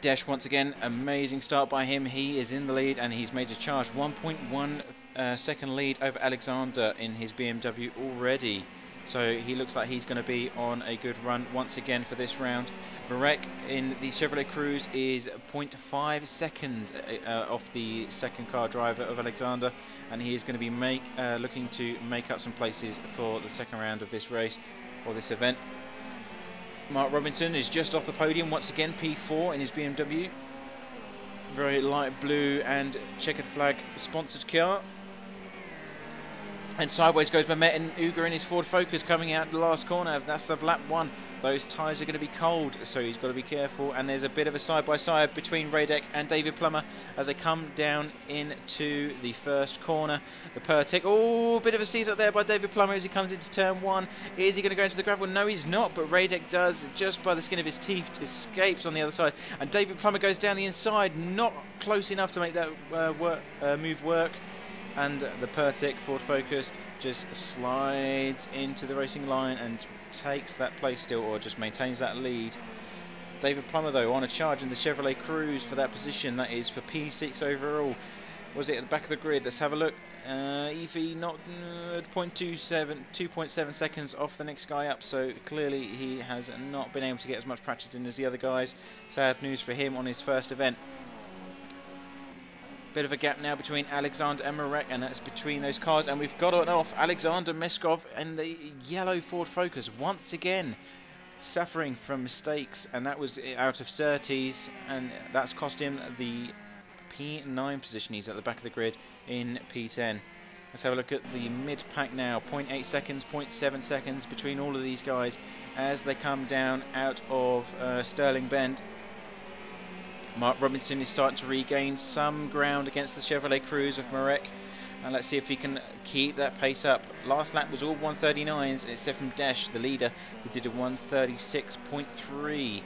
Desh once again, amazing start by him. He is in the lead and he's made a charge. 1.1 second lead over Alexander in his BMW already. So he looks like he's going to be on a good run once again for this round. Marek in the Chevrolet Cruze is 0.5 seconds off the second car driver of Alexander, and he is going to be looking to make up some places for the second round of this race or this event. Mark Robinson is just off the podium once again, P4 in his BMW. Very light blue and checkered flag sponsored car. And sideways goes Mehmet and Uga in his Ford Focus coming out the last corner. That's of lap 1. Those tyres are going to be cold, so he's got to be careful. And there's a bit of a side-by-side between Radek and David Plummer as they come down into the first corner. The Pertec, oh, bit of a seize up there by David Plummer as he comes into turn 1. Is he going to go into the gravel? No, he's not, but Radek does, just by the skin of his teeth, escapes on the other side. And David Plummer goes down the inside, not close enough to make that move work. And the Pertec Ford Focus just slides into the racing line and takes that place still, or just maintains that lead. David Plummer though on a charge in the Chevrolet Cruze for that position. That is for P6 overall. Was it at the back of the grid? Let's have a look. EV not 2.7 seconds off the next guy up, so clearly he has not been able to get as much practice in as the other guys. Sad news for him on his first event. Bit of a gap now between Alexander and Marek, and that's between those cars, and we've got it off. Alexander Meskov and the yellow Ford Focus once again suffering from mistakes, and that was out of Surtees, and that's cost him the P9 position. He's at the back of the grid in P10. Let's have a look at the mid-pack now. 0.8 seconds, 0.7 seconds between all of these guys as they come down out of Sterling Bend. Mark Robinson is starting to regain some ground against the Chevrolet Cruze of Marek, and let's see if he can keep that pace up. Last lap was all 139s, except from Desh, the leader, who did a 136.3.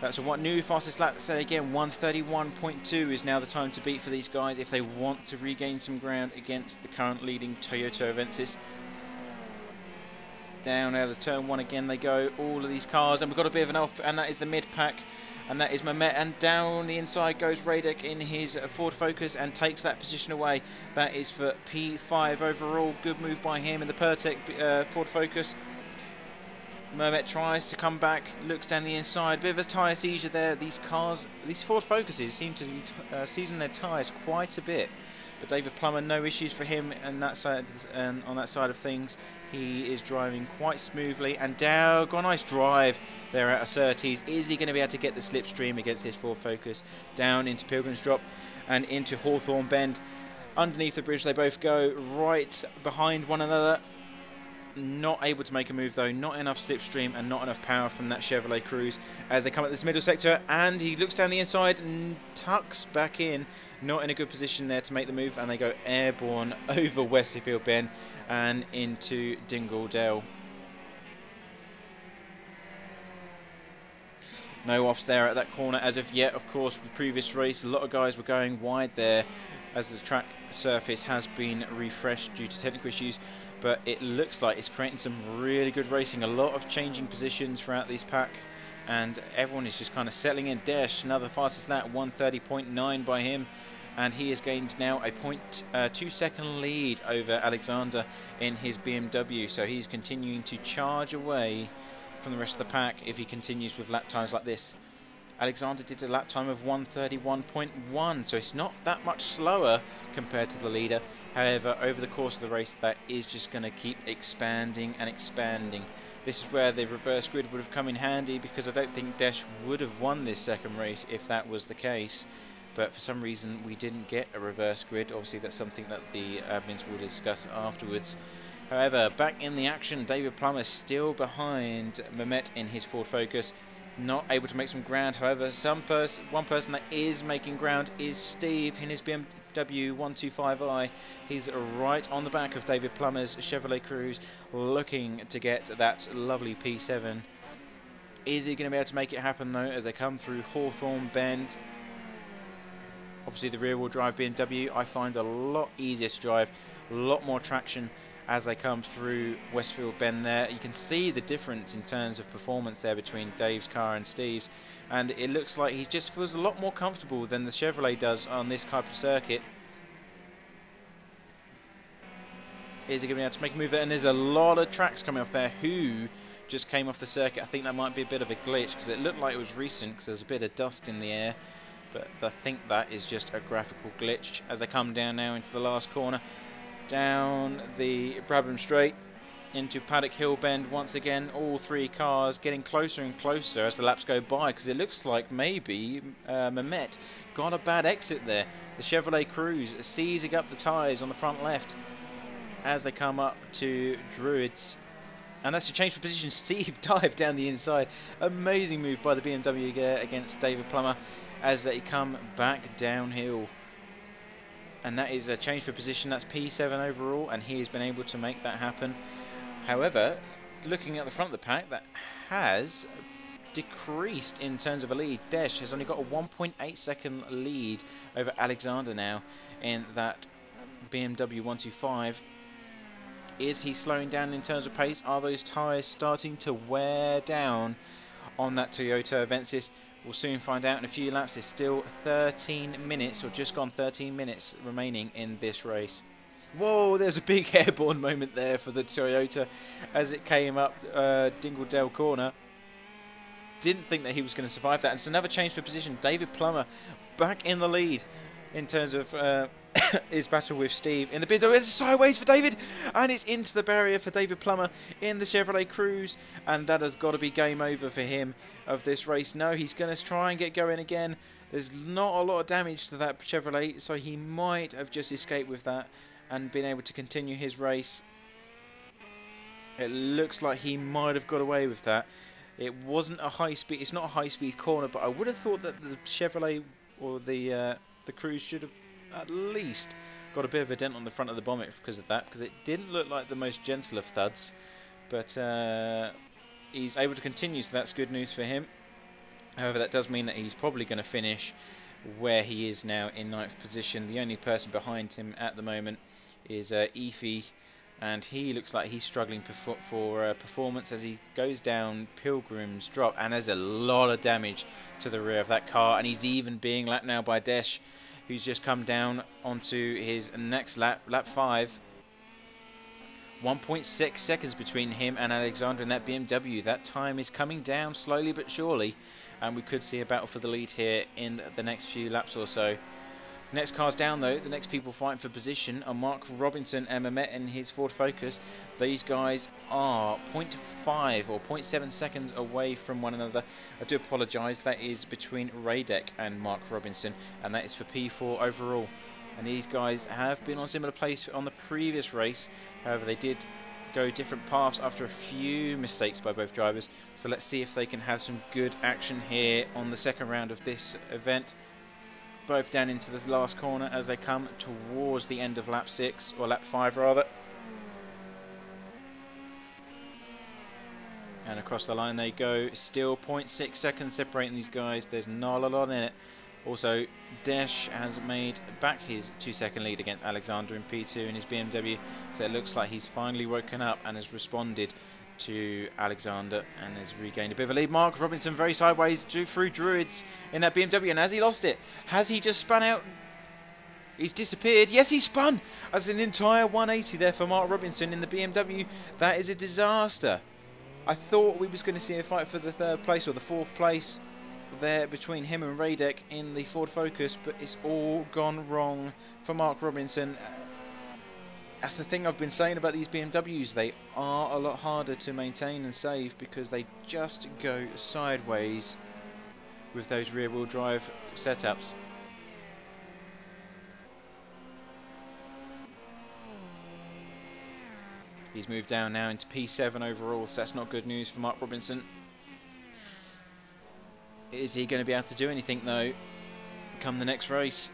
That's a new fastest lap. So again, 131.2 is now the time to beat for these guys if they want to regain some ground against the current leading Toyota Avensis. Down out of turn 1 again they go, all of these cars, and we've got a bit of an off, and that is the mid-pack. And that is Mehmet, and down the inside goes Radek in his Ford Focus and takes that position away. That is for P5 overall. Good move by him in the Pertec Ford Focus. Mehmet tries to come back, looks down the inside. Bit of a tyre seizure there. These cars, these Ford Focuses seem to be seizing their tyres quite a bit. But David Plummer, no issues for him and that side, on that side of things. He is driving quite smoothly, and down, got a nice drive there out of Surtees. Is he going to be able to get the slipstream against this Ford Focus? Down into Pilgrim's Drop and into Hawthorne Bend. Underneath the bridge they both go, right behind one another. Not able to make a move though, not enough slipstream and not enough power from that Chevrolet Cruze as they come at this middle sector, and he looks down the inside and tucks back in, not in a good position there to make the move, and they go airborne over Westerfield Bend and into Dingle Dell. No offs there at that corner as of yet. Of course, the previous race, a lot of guys were going wide there as the track surface has been refreshed due to technical issues. But it looks like it's creating some really good racing. A lot of changing positions throughout this pack, and everyone is just kind of settling in. Desh, another fastest lap, 130.9 by him, and he has gained now a 0.2 second lead over Alexander in his BMW. So he's continuing to charge away from the rest of the pack if he continues with lap times like this. Alexander did a lap time of 131.1, so it's not that much slower compared to the leader. However, over the course of the race, that is just going to keep expanding and expanding. This is where the reverse grid would have come in handy, because I don't think Desh would have won this second race if that was the case. But for some reason, we didn't get a reverse grid. Obviously, that's something that the admins will discuss afterwards. However, back in the action, David Plummer still behind Mehmet in his Ford Focus. Not able to make some ground. However, one person that is making ground is Steve in his BMW 125i. He's right on the back of David Plummer's Chevrolet Cruze, looking to get that lovely P7. Is he going to be able to make it happen though as they come through Hawthorne Bend? Obviously the rear wheel drive BMW I find a lot easier to drive, a lot more traction as they come through Westfield Bend there. You can see the difference in terms of performance there between Dave's car and Steve's, and it looks like he just feels a lot more comfortable than the Chevrolet does on this type of circuit. Is he going to be able to make a move there? And there's a lot of tracks coming off there who just came off the circuit. I think that might be a bit of a glitch because it looked like it was recent because there's a bit of dust in the air, but I think that is just a graphical glitch as they come down now into the last corner. Down the Brabham Straight into Paddock Hill Bend once again. All three cars getting closer and closer as the laps go by, because it looks like maybe Mehmet got a bad exit there. The Chevrolet Cruze seizing up the tyres on the front left as they come up to Druids. And that's a change for position. Steve dived down the inside. Amazing move by the BMW there against David Plummer as they come back downhill. And that is a change for position. That's P7 overall, and he has been able to make that happen. However, looking at the front of the pack, that has decreased in terms of a lead. Desh has only got a 1.8 second lead over Alexander now in that BMW 125. Is he slowing down in terms of pace? Are those tyres starting to wear down on that Toyota Avensis? We'll soon find out in a few laps. There's still 13 minutes, or just gone 13 minutes remaining in this race. Whoa, there's a big airborne moment there for the Toyota as it came up Dingledale corner. Didn't think that he was going to survive that. And it's another change for position. David Plummer back in the lead in terms of his battle with Steve. In the bid, it's sideways for David, and it's into the barrier for David Plummer in the Chevrolet Cruze, and that has got to be game over for him of this race. No, he's going to try and get going again. There's not a lot of damage to that Chevrolet, so he might have just escaped with that and been able to continue his race. It looks like he might have got away with that. It wasn't a high speed. It's not a high speed corner, but I would have thought that the Chevrolet or the Cruze should have at least got a bit of a dent on the front of the bonnet because of that, because it didn't look like the most gentle of thuds. But he's able to continue, so that's good news for him. However, that does mean that he's probably going to finish where he is now in 9th position. The only person behind him at the moment is Efi, and he looks like he's struggling for performance as he goes down Pilgrim's Drop, and there's a lot of damage to the rear of that car, and he's even being lapped now by Desh, who's just come down onto his next lap, lap 5. 1.6 seconds between him and Alexander in that BMW. That time is coming down slowly but surely, and we could see a battle for the lead here in the next few laps or so. Next cars down though, the next people fighting for position are Mark Robinson and Mehmet in his Ford Focus. These guys are 0.5 or 0.7 seconds away from one another. I do apologise, that is between Radek and Mark Robinson, and that is for P4 overall. And these guys have been on similar place on the previous race. However, they did go different paths after a few mistakes by both drivers. So let's see if they can have some good action here on the second round of this event. Both down into this last corner as they come towards the end of lap 6, or lap 5 rather. And across the line they go. Still 0.6 seconds separating these guys. There's not a lot in it. Also, Desh has made back his 2-second lead against Alexander in P2 in his BMW. So it looks like he's finally woken up and has responded to Alexander and has regained a bit of a lead. Mark Robinson very sideways through Druids in that BMW, and has he lost it? Has he just spun out? He's disappeared. Yes, he spun as an entire 180 there for Mark Robinson in the BMW. That is a disaster. I thought we was going to see a fight for the 3rd place or the 4th place there between him and Radek in the Ford Focus, but it's all gone wrong for Mark Robinson. That's the thing I've been saying about these BMWs. They are a lot harder to maintain and save because they just go sideways with those rear-wheel drive setups. He's moved down now into P7 overall, so that's not good news for Mark Robinson. Is he going to be able to do anything though come the next race?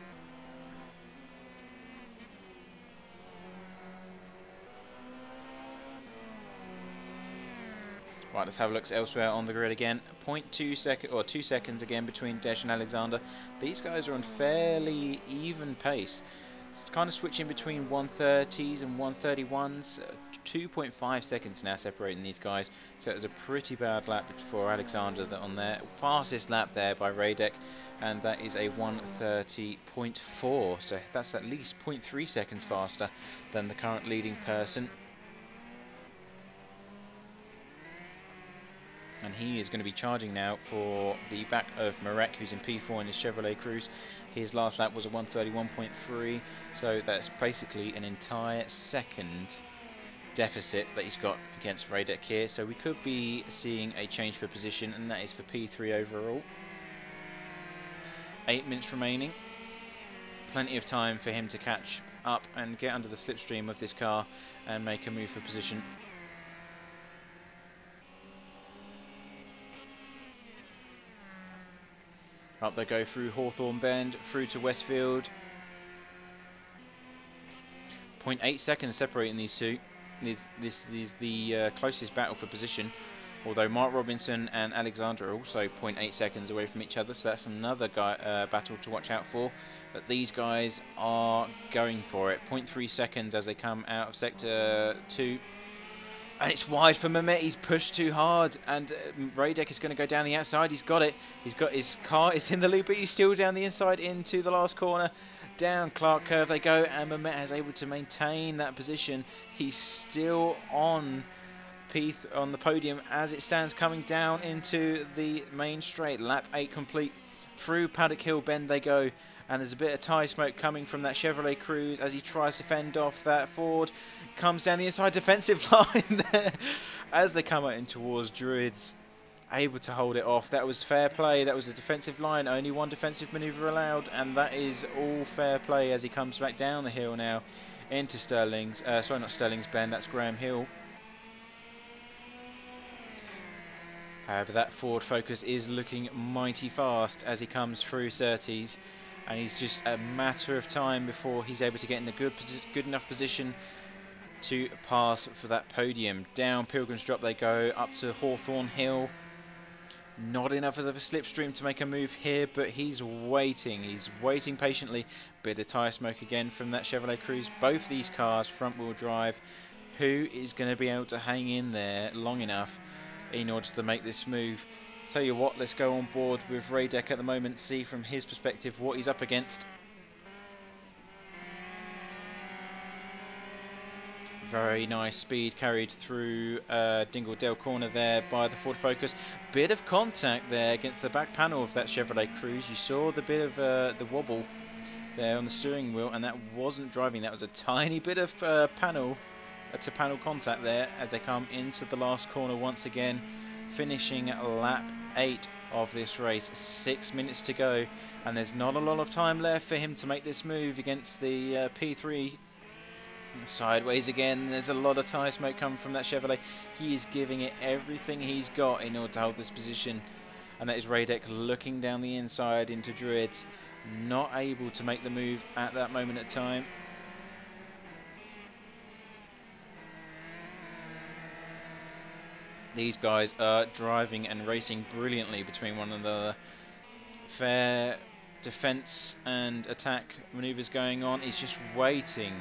Right, let's have a look elsewhere on the grid again. 0.2 second or 2 seconds again between Desh and Alexander. These guys are on fairly even pace. It's kind of switching between 130s and 131s. 2.5 seconds now separating these guys. So it was a pretty bad lap for Alexander on there. Fastest lap there by Radek, and that is a 130.4. So that's at least 0.3 seconds faster than the current leading person. And he is going to be charging now for the back of Marek, who's in P4 in his Chevrolet Cruze. His last lap was a 131.3, so that's basically an entire second deficit that he's got against Radek here. So we could be seeing a change for position, and that is for P3 overall. 8 minutes remaining. Plenty of time for him to catch up and get under the slipstream of this car and make a move for position. Up they go through Hawthorne Bend, through to Westfield. 0.8 seconds separating these two. This is the closest battle for position. Although Mark Robinson and Alexander are also 0.8 seconds away from each other, so that's another battle to watch out for. But these guys are going for it. 0.3 seconds as they come out of Sector 2. And it's wide for Mehmet. He's pushed too hard, and Radek is going to go down the outside. He's got it. He's got his car. It's in the loop, but he's still down the inside into the last corner. Down Clark Curve they go, and Mehmet is able to maintain that position. He's still on on the podium as it stands, coming down into the main straight. Lap 8 complete. Through Paddock Hill Bend they go, and there's a bit of tyre smoke coming from that Chevrolet Cruze as he tries to fend off that Ford. Comes down the inside defensive line there as they come out in towards Druids. Able to hold it off. That was fair play. That was a defensive line. Only one defensive manoeuvre allowed, and that is all fair play as he comes back down the hill now into Sterling's. Sorry, not Sterling's Bend. That's Graham Hill. However, that Ford Focus is looking mighty fast as he comes through Surtees, and he's just a matter of time before he's able to get in a good enough position to pass for that podium. Down Pilgrim's Drop they go, up to Hawthorne Hill. Not enough of a slipstream to make a move here, but he's waiting. He's waiting patiently. Bit of tyre smoke again from that Chevrolet Cruze. Both these cars front-wheel drive. Who is going to be able to hang in there long enough in order to make this move? Tell you what, let's go on board with Radek at the moment, see from his perspective what he's up against. Very nice speed carried through Dingledale corner there by the Ford Focus. Bit of contact there against the back panel of that Chevrolet Cruze. You saw the bit of the wobble there on the steering wheel, and that wasn't driving. That was a tiny bit of panel to panel contact there as they come into the last corner once again, finishing lap 8 of this race. 6 minutes to go, and there's not a lot of time left for him to make this move against the P3. Sideways again. There's a lot of tyre smoke coming from that Chevrolet. He is giving it everything he's got in order to hold this position, and that is Radek looking down the inside into Druids, not able to make the move at that moment of time. These guys are driving and racing brilliantly between one another. Fair defense and attack maneuvers going on. He's just waiting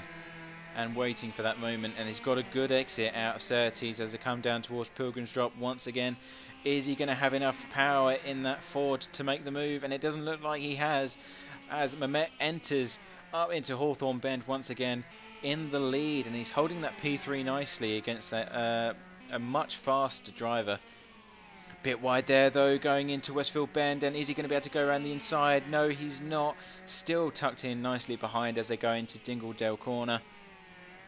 and waiting for that moment, and he's got a good exit out of Surtees as they come down towards Pilgrim's Drop once again. Is he going to have enough power in that Ford to make the move? And it doesn't look like he has, as Mehmet enters up into Hawthorne Bend once again in the lead, and he's holding that P3 nicely against that a much faster driver. Bit wide there though, going into Westfield Bend, and is he going to be able to go around the inside? No, he's not. Still tucked in nicely behind as they go into Dingledale corner.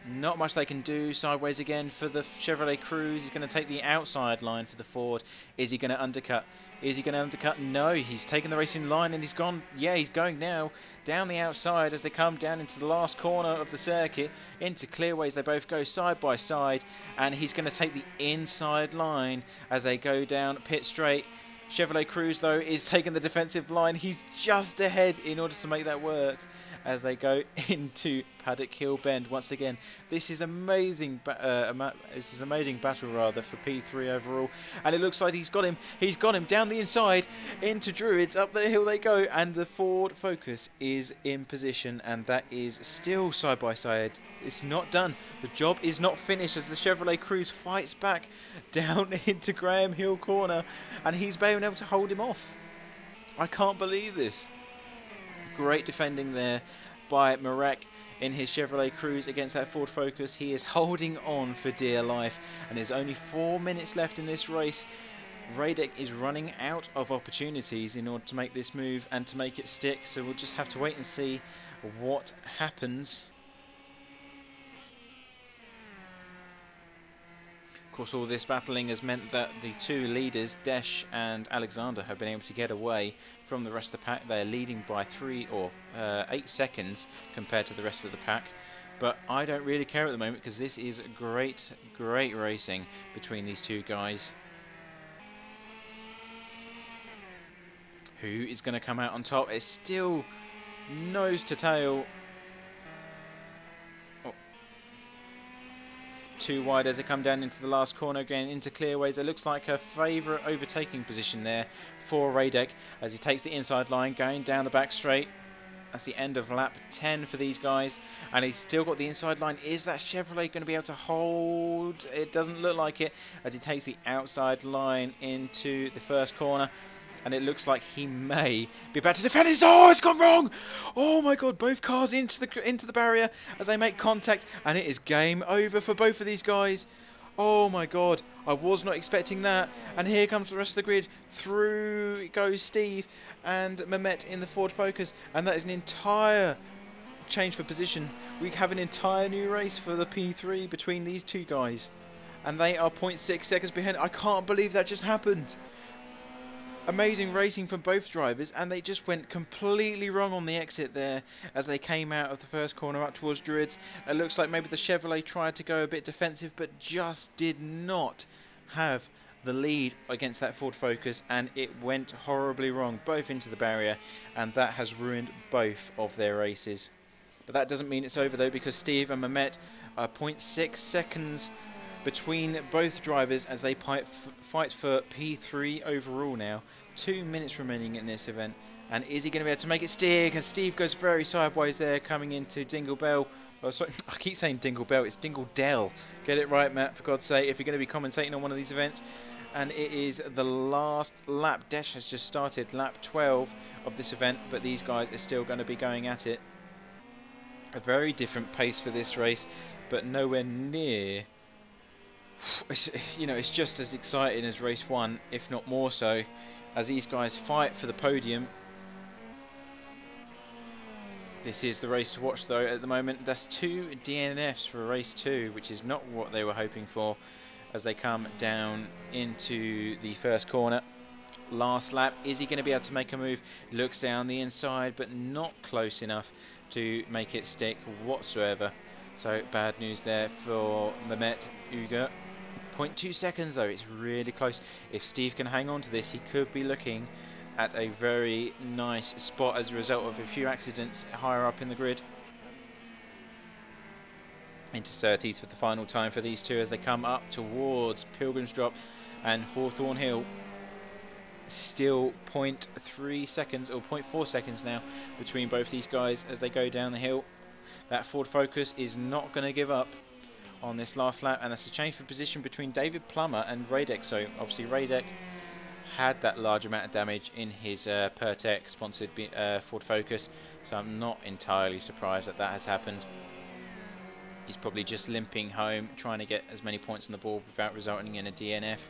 Not much they can do. Sideways again for the Chevrolet Cruze. He's going to take the outside line for the Ford. Is he going to undercut? Is he going to undercut? No, he's taken the racing line and he's gone. Yeah, he's going now down the outside as they come down into the last corner of the circuit into clearways. They both go side by side, and he's going to take the inside line as they go down pit straight. Chevrolet Cruze though is taking the defensive line. He's just ahead in order to make that work as they go into Paddock Hill Bend once again. This is amazing. This is amazing battle rather for P3 overall, and it looks like he's got him. He's got him down the inside into Druids. Up the hill they go, and the Ford Focus is in position, and that is still side by side. It's not done. The job is not finished as the Chevrolet Cruze fights back down into Graham Hill corner, and he's been able to hold him off. I can't believe this. Great defending there by Marek in his Chevrolet Cruze against that Ford Focus. He is holding on for dear life, and there's only 4 minutes left in this race. Radek is running out of opportunities in order to make this move and to make it stick, so we'll just have to wait and see what happens. Of course, all this battling has meant that the two leaders, Desh and Alexander, have been able to get away from the rest of the pack. They're leading by 3 or 8 seconds compared to the rest of the pack. But I don't really care at the moment because this is great, great racing between these two guys. Who is going to come out on top? It's still nose to tail. Too wide as they come down into the last corner again into clearways. It looks like a favourite overtaking position there for Radek as he takes the inside line going down the back straight. That's the end of lap 10 for these guys, and he's still got the inside line. Is that Chevrolet going to be able to hold? It doesn't look like it, as he takes the outside line into the first corner, and it looks like he may be about to defend his. Oh, it's gone wrong! Oh my God! Both cars into the barrier as they make contact, and it is game over for both of these guys. Oh my God, I was not expecting that. And here comes the rest of the grid. Through goes Steve and Mehmet in the Ford Focus. And that is an entire change for position. We have an entire new race for the P3 between these two guys. And they are 0.6 seconds behind. I can't believe that just happened. Amazing racing from both drivers, and they just went completely wrong on the exit there as they came out of the first corner up towards Druids. It looks like maybe the Chevrolet tried to go a bit defensive, but just did not have the lead against that Ford Focus, and it went horribly wrong, both into the barrier, and that has ruined both of their races. But that doesn't mean it's over though, because Steve and Mehmet are 0.6 seconds between both drivers as they fight for P3 overall now. 2 minutes remaining in this event, and is he going to be able to make it stick? And Steve goes very sideways there, coming into Dingle Bell. Oh, sorry, I keep saying Dingle Bell, it's Dingle Dell. Get it right, Matt, for God's sake, if you're going to be commentating on one of these events. And it is the last lap. Desh has just started lap 12 of this event, but these guys are still going to be going at it. A very different pace for this race, but nowhere near. It's just as exciting as race 1, if not more so, as these guys fight for the podium. This is the race to watch though at the moment. That's 2 DNFs for race 2, which is not what they were hoping for, as they come down into the first corner. Last lap, is he going to be able to make a move? Looks down the inside, but not close enough to make it stick whatsoever. So bad news there for Mehmet Uger. 0.2 seconds though, it's really close. If Steve can hang on to this, he could be looking at a very nice spot as a result of a few accidents higher up in the grid. Into 30s for the final time for these two as they come up towards Pilgrim's Drop and Hawthorne Hill. Still 0.3 seconds or 0.4 seconds now between both these guys as they go down the hill. That Ford Focus is not going to give up on this last lap, and that's a change for position between David Plummer and Radek. So obviously Radek had that large amount of damage in his Pertec sponsored Ford Focus, so I'm not entirely surprised that that has happened. He's probably just limping home, trying to get as many points on the board without resulting in a DNF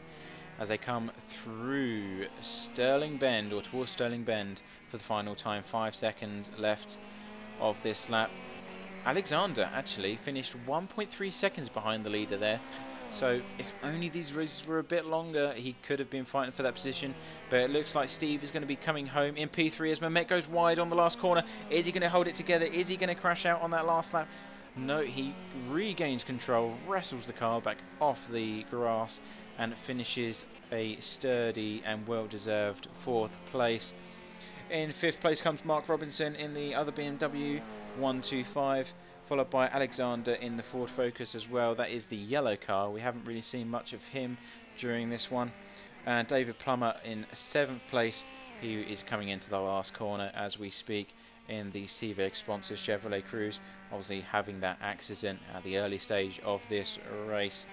as they come through Sterling Bend, or towards Sterling Bend, for the final time. 5 seconds left of this lap. Alexander actually finished 1.3 seconds behind the leader there, so if only these races were a bit longer, he could have been fighting for that position. But it looks like Steve is going to be coming home in P3 as Mehmet goes wide on the last corner. Is he going to hold it together? Is he going to crash out on that last lap? No, he regains control, wrestles the car back off the grass, and finishes a sturdy and well-deserved 4th place. In 5th place comes Mark Robinson in the other BMW 125, followed by Alexander in the Ford Focus as well. That is the yellow car. We haven't really seen much of him during this one. And David Plummer in 7th place, who is coming into the last corner as we speak in the CVEG sponsored Chevrolet Cruze, obviously having that accident at the early stage of this race.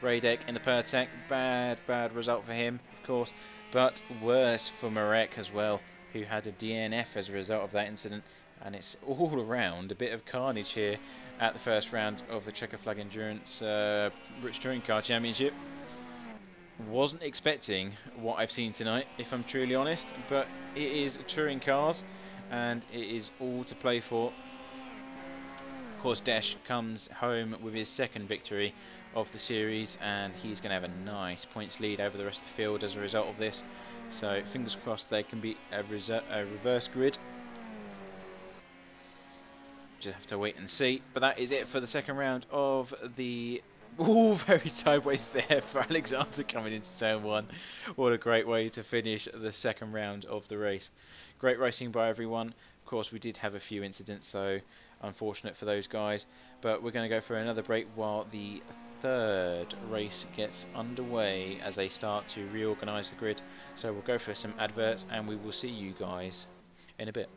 Radek in the Pertec, bad result for him, of course, but worse for Marek as well, who had a DNF as a result of that incident. And it's all around a bit of carnage here at the first round of the Checker Flag Endurance British Touring Car Championship. Wasn't expecting what I've seen tonight, if I'm truly honest, but it is touring cars and it is all to play for. Of course, Desh comes home with his 2nd victory of the series, and he's going to have a nice points lead over the rest of the field as a result of this. So fingers crossed there can be a reverse grid. Just have to wait and see. But that is it for the 2nd round of the... Ooh, very sideways there for Alexander coming into turn 1. What a great way to finish the 2nd round of the race. Great racing by everyone. Of course, we did have a few incidents, so unfortunate for those guys. But we're going to go for another break while the 3rd race gets underway as they start to reorganise the grid. So we'll go for some adverts and we will see you guys in a bit.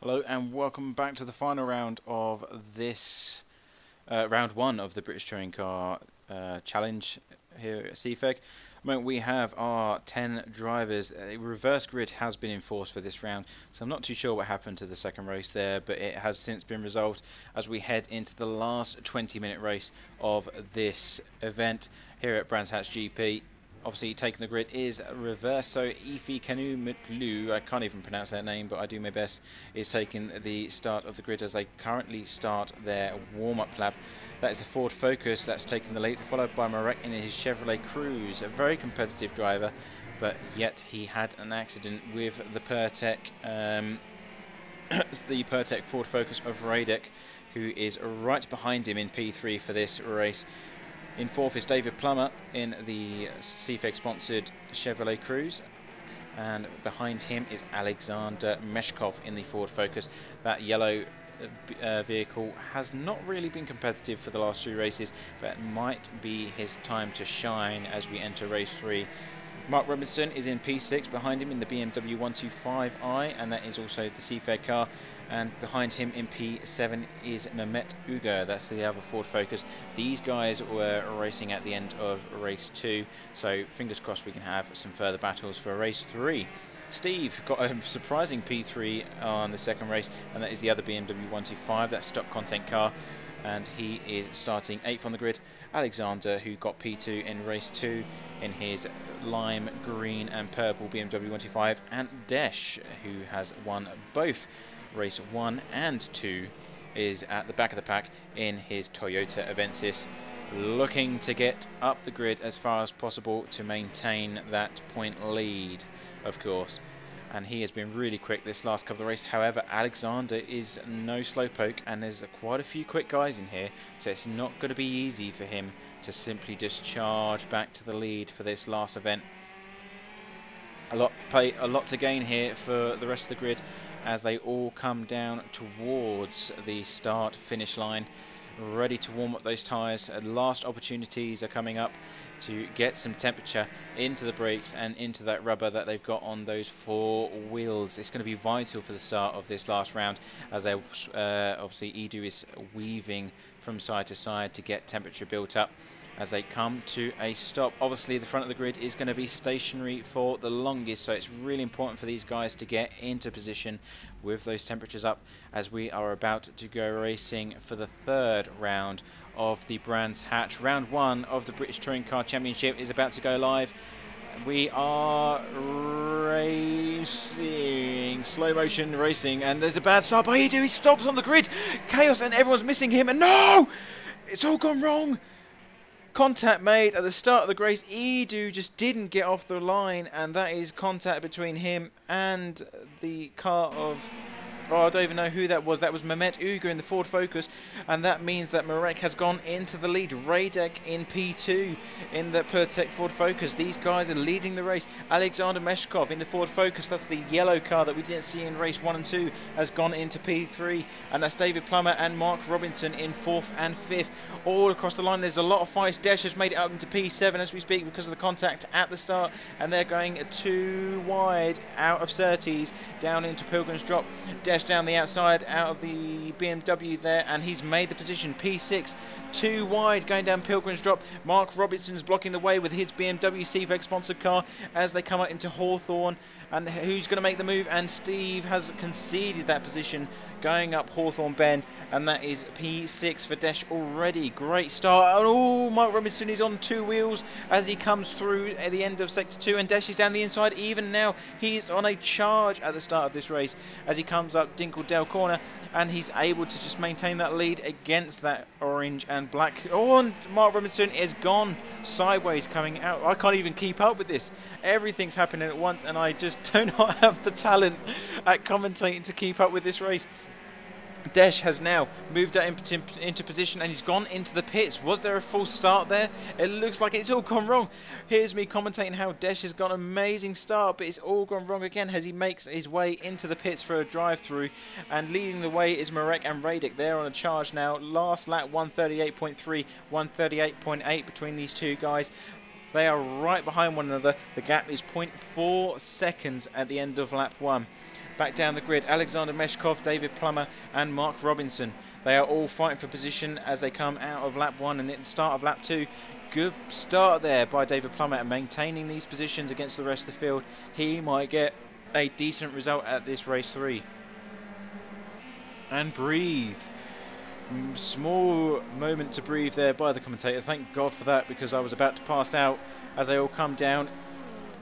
Hello and welcome back to the final round of this round one of the British Touring Car Challenge here at CFEG. We have our 10 drivers. A reverse grid has been enforced for this round, so I'm not too sure what happened to the second race there, but it has since been resolved as we head into the last 20-minute race of this event here at Brands Hatch GP. Obviously taking the grid is reverse, so Ifi Kanu Mutlu, I can't even pronounce that name, but I do my best, is taking the start of the grid as they currently start their warm-up lap. That is the Ford Focus that's taking the lead, followed by Marek in his Chevrolet Cruze, a very competitive driver, but yet he had an accident with the Pertec, Ford Focus of Radek, who is right behind him in P3 for this race. In fourth is David Plummer in the CFEG sponsored Chevrolet Cruze, and behind him is Alexander Meshkov in the Ford Focus. That yellow vehicle has not really been competitive for the last 2 races, but it might be his time to shine as we enter race 3. Mark Robinson is in P6, behind him in the BMW 125i, and that is also the CFEG car. And behind him in P7 is Mehmet Uger, that's the other Ford Focus. These guys were racing at the end of race 2, so fingers crossed we can have some further battles for race 3. Steve got a surprising P3 on the second race, and that is the other BMW 125, that stock content car, and he is starting 8th on the grid. Alexander, who got P2 in race 2 in his lime green and purple BMW 125, and Desh, who has won both race 1 and 2, is at the back of the pack in his Toyota Avensis, looking to get up the grid as far as possible to maintain that point lead, of course. And he has been really quick this last couple of races. However, Alexander is no slowpoke, and there's quite a few quick guys in here, so it's not going to be easy for him to simply just charge back to the lead for this last event. A lot to gain here for the rest of the grid as they all come down towards the start-finish line, ready to warm up those tyres. Last opportunities are coming up to get some temperature into the brakes and into that rubber that they've got on those 4 wheels. It's going to be vital for the start of this last round, as they obviously Edu is weaving from side to side to get temperature built up as they come to a stop. Obviously the front of the grid is going to be stationary for the longest, so it's really important for these guys to get into position with those temperatures up as we are about to go racing for the 3rd round of the Brands Hatch. Round 1 of the British Touring Car Championship is about to go live. We are racing, slow motion racing, and there's a bad start by Edu. He stops on the grid, chaos, and everyone's missing him, and no! It's all gone wrong! Contact made at the start of the race. Edu just didn't get off the line, and that is contact between him and the car of... Oh, I don't even know who that was. That was Mehmet Uger in the Ford Focus, and that means that Marek has gone into the lead. Radek in P2 in the Pertec Ford Focus. These guys are leading the race. Alexander Meshkov in the Ford Focus, that's the yellow car that we didn't see in race 1 and 2, has gone into P3, and that's David Plummer and Mark Robinson in 4th and 5th. All across the line, there's a lot of fights. Desh has made it up into P7 as we speak because of the contact at the start, and they're going 2 wide out of Surtees down into Pilgrim's Drop. Desh down the outside out of the BMW there, and he's made the position. P6 2 wide going down Pilgrim's Drop. Mark Robinson's blocking the way with his BMW CFEG sponsored car as they come out into Hawthorne, and who's going to make the move? And Steve has conceded that position going up Hawthorne Bend, and that is P6 for Desh already. Great start. Oh, Mark Robinson is on 2 wheels as he comes through at the end of sector 2, and Desh is down the inside. Even now he's on a charge at the start of this race as he comes up Dinkledale corner, and he's able to just maintain that lead against that orange and black. Oh, and Mark Robinson is gone sideways coming out. I can't even keep up with this. Everything's happening at once, and I just do not have the talent at commentating to keep up with this race. Desh has now moved out into position, and he's gone into the pits. Was there a false start there? It looks like it's all gone wrong. Here's me commentating how Desh has got an amazing start, but it's all gone wrong again as he makes his way into the pits for a drive-through. And leading the way is Marek and Radek. They're on a charge now. Last lap 138.3, 138.8 between these two guys. They are right behind one another. The gap is 0.4 seconds at the end of lap 1. Back down the grid, Alexander Meshkov, David Plummer and Mark Robinson. They are all fighting for position as they come out of lap 1 and at the start of lap 2. Good start there by David Plummer and maintaining these positions against the rest of the field. He might get a decent result at this race 3. And breathe. Small moment to breathe there by the commentator. Thank God for that, because I was about to pass out as they all come down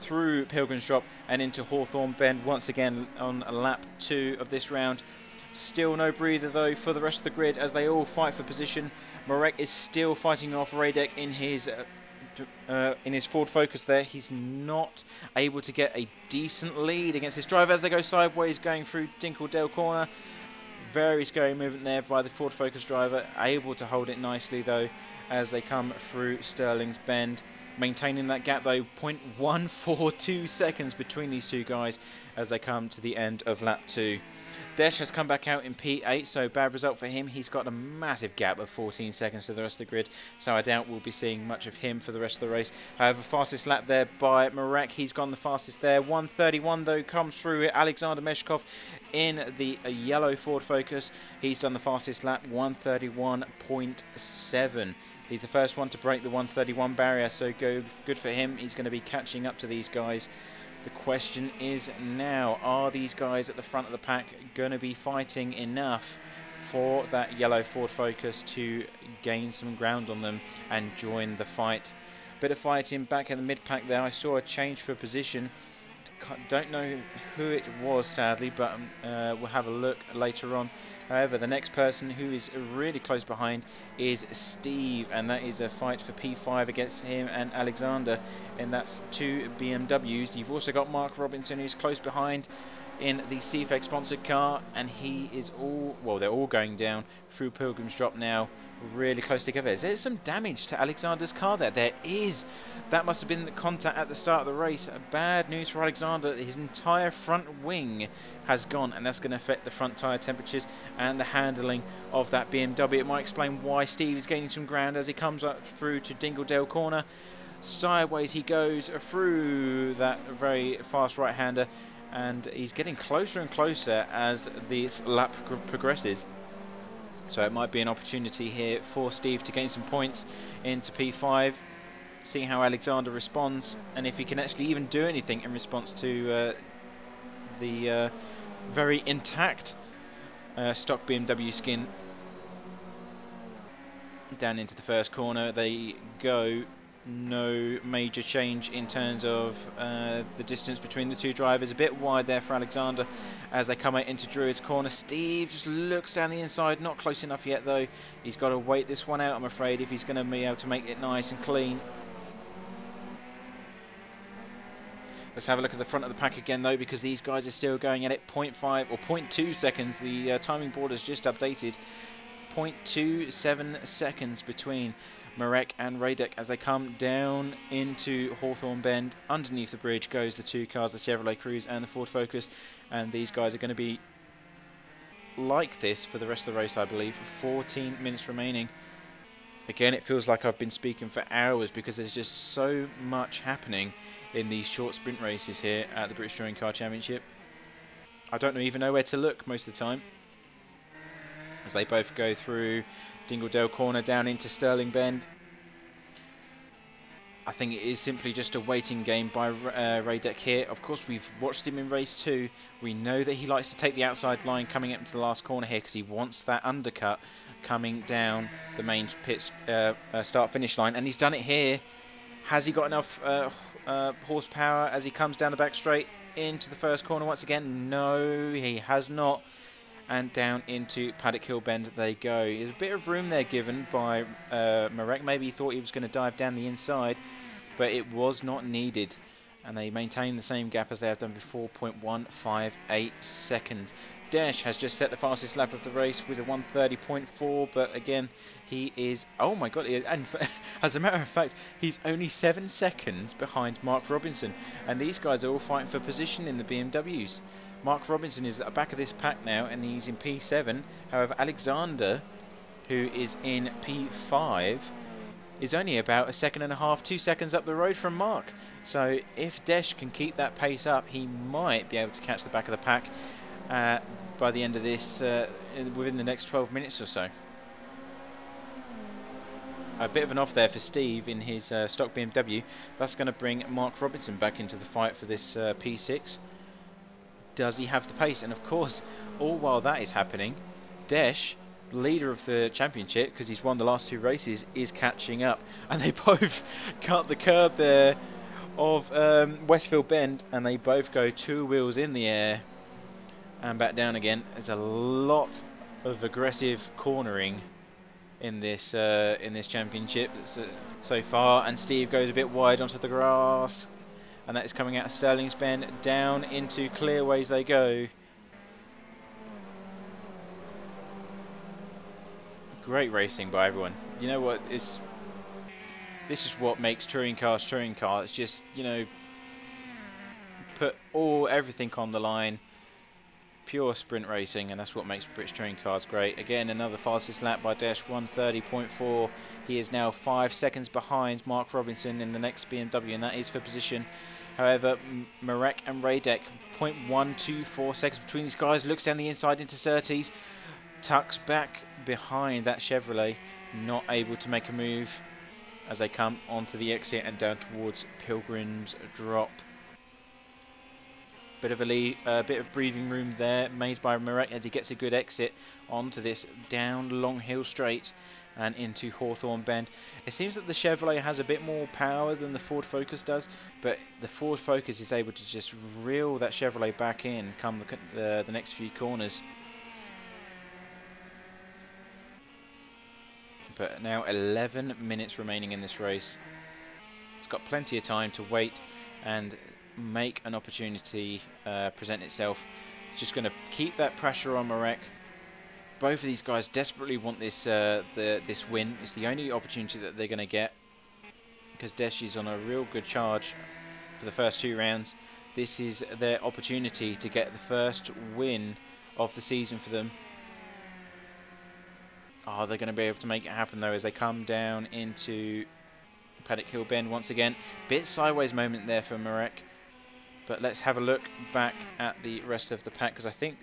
through Pilgrim's Drop and into Hawthorne Bend once again on lap 2 of this round. Still no breather though for the rest of the grid as they all fight for position. Marek is still fighting off Radek in his Ford Focus there. He's not able to get a decent lead against this driver as they go sideways going through Dinkeldale Corner. Very scary movement there by the Ford Focus driver, able to hold it nicely though as they come through Stirling's Bend. Maintaining that gap though, 0.142 seconds between these two guys as they come to the end of lap 2. Desh has come back out in P8, so bad result for him. He's got a massive gap of 14 seconds to the rest of the grid, so I doubt we'll be seeing much of him for the rest of the race. However, fastest lap there by Marek. He's gone the fastest there. 1:31 though comes through Alexander Meshkov in the yellow Ford Focus. He's done the fastest lap, 1:31.7. He's the first one to break the 1:31 barrier, so good for him. He's going to be catching up to these guys. The question is now, are these guys at the front of the pack going to be fighting enough for that yellow Ford Focus to gain some ground on them and join the fight? Bit of fighting back in the mid-pack there. I saw a change for position. Don't know who it was, sadly, but we'll have a look later on. However, the next person who is really close behind is Steve, and that is a fight for P5 against him and Alexander, and that's 2 BMWs. You've also got Mark Robinson, who's close behind in the CFEG sponsored car, and he is all, well, they're all going down through Pilgrim's Drop now, really close together. Is there some damage to Alexander's car there? There is. That must have been the contact at the start of the race. Bad news for Alexander. His entire front wing has gone, and that's going to affect the front tyre temperatures and the handling of that BMW. It might explain why Steve is gaining some ground as he comes up through to Dinkeldale Corner. Sideways he goes through that very fast right-hander, and he's getting closer and closer as this lap progresses. So it might be an opportunity here for Steve to gain some points into P5, see how Alexander responds, and if he can actually even do anything in response to the very intact stock BMW skin. Down into the first corner they go. No major change in terms of the distance between the two drivers. A bit wide there for Alexander as they come out into Druid's Corner. Steve just looks down the inside, not close enough yet though. He's got to wait this one out, I'm afraid, if he's going to be able to make it nice and clean. Let's have a look at the front of the pack again though, because these guys are still going at it. 0.5 or 0.2 seconds. The timing board has just updated. 0.27 seconds between Marek and Radek as they come down into Hawthorne Bend. Underneath the bridge goes the two cars, the Chevrolet Cruze and the Ford Focus, and these guys are going to be like this for the rest of the race, I believe. 14 minutes remaining. Again, it feels like I've been speaking for hours because there's just so much happening in these short sprint races here at the British Touring Car Championship. I don't even know where to look most of the time as they both go through Dinkeldale Corner down into Stirling Bend. I think it is simply just a waiting game by Radek here. Of course, we've watched him in race 2. We know that he likes to take the outside line coming up into the last corner here because he wants that undercut coming down the main pit start-finish line, and he's done it here. Has he got enough horsepower as he comes down the back straight into the first corner once again? No, he has not. And down into Paddock Hill Bend they go. There's a bit of room there given by Marek. Maybe he thought he was going to dive down the inside, but it was not needed. And they maintain the same gap as they have done before, 0.158 seconds. Desh has just set the fastest lap of the race with a 1:30.4, but again, he is, oh my god, and as a matter of fact, he's only 7 seconds behind Mark Robinson. And these guys are all fighting for position in the BMWs. Mark Robinson is at the back of this pack now, and he's in P7. However, Alexander, who is in P5, is only about 1.5 seconds, 2 seconds up the road from Mark. So if Desh can keep that pace up, he might be able to catch the back of the pack by the end of this, within the next 12 minutes or so. A bit of an off there for Steve in his stock BMW. That's going to bring Mark Robinson back into the fight for this P6. Does he have the pace? And of course, all while that is happening, Desh, the leader of the championship, because he's won the last 2 races, is catching up. And they both cut the curb there of Westfield Bend, and they both go 2 wheels in the air and back down again. There's a lot of aggressive cornering in this championship so far, and Steve goes a bit wide onto the grass, and that is coming out of Sterling's Bend. Down into clearways they go. Great racing by everyone. You know what, this is what makes touring cars touring cars. It's just, you know, put everything on the line. Pure sprint racing, and that's what makes British touring cars great. Again, another fastest lap by Desh, 1:30.4. He is now 5 seconds behind Mark Robinson in the next BMW, and that is for position. However, Marek and Radek, 0.124 seconds between these guys. Looks down the inside into Surtees, tucks back behind that Chevrolet, not able to make a move as they come onto the exit and down towards Pilgrim's Drop. Bit of a bit of breathing room there made by Marek as he gets a good exit onto this down Long Hill Straight and into Hawthorne Bend. It seems that the Chevrolet has a bit more power than the Ford Focus does, but the Ford Focus is able to just reel that Chevrolet back in come the next few corners. But now 11 minutes remaining in this race. It's got plenty of time to wait and make an opportunity present itself. It's just going to keep that pressure on Marek. Both of these guys desperately want this this win. It's the only opportunity that they're going to get, because Desh is on a real good charge for the first 2 rounds. This is their opportunity to get the first win of the season for them. Oh, they're going to be able to make it happen though as they come down into Paddock Hill Bend once again. Bit sideways moment there for Marek. But let's have a look back at the rest of the pack, because I think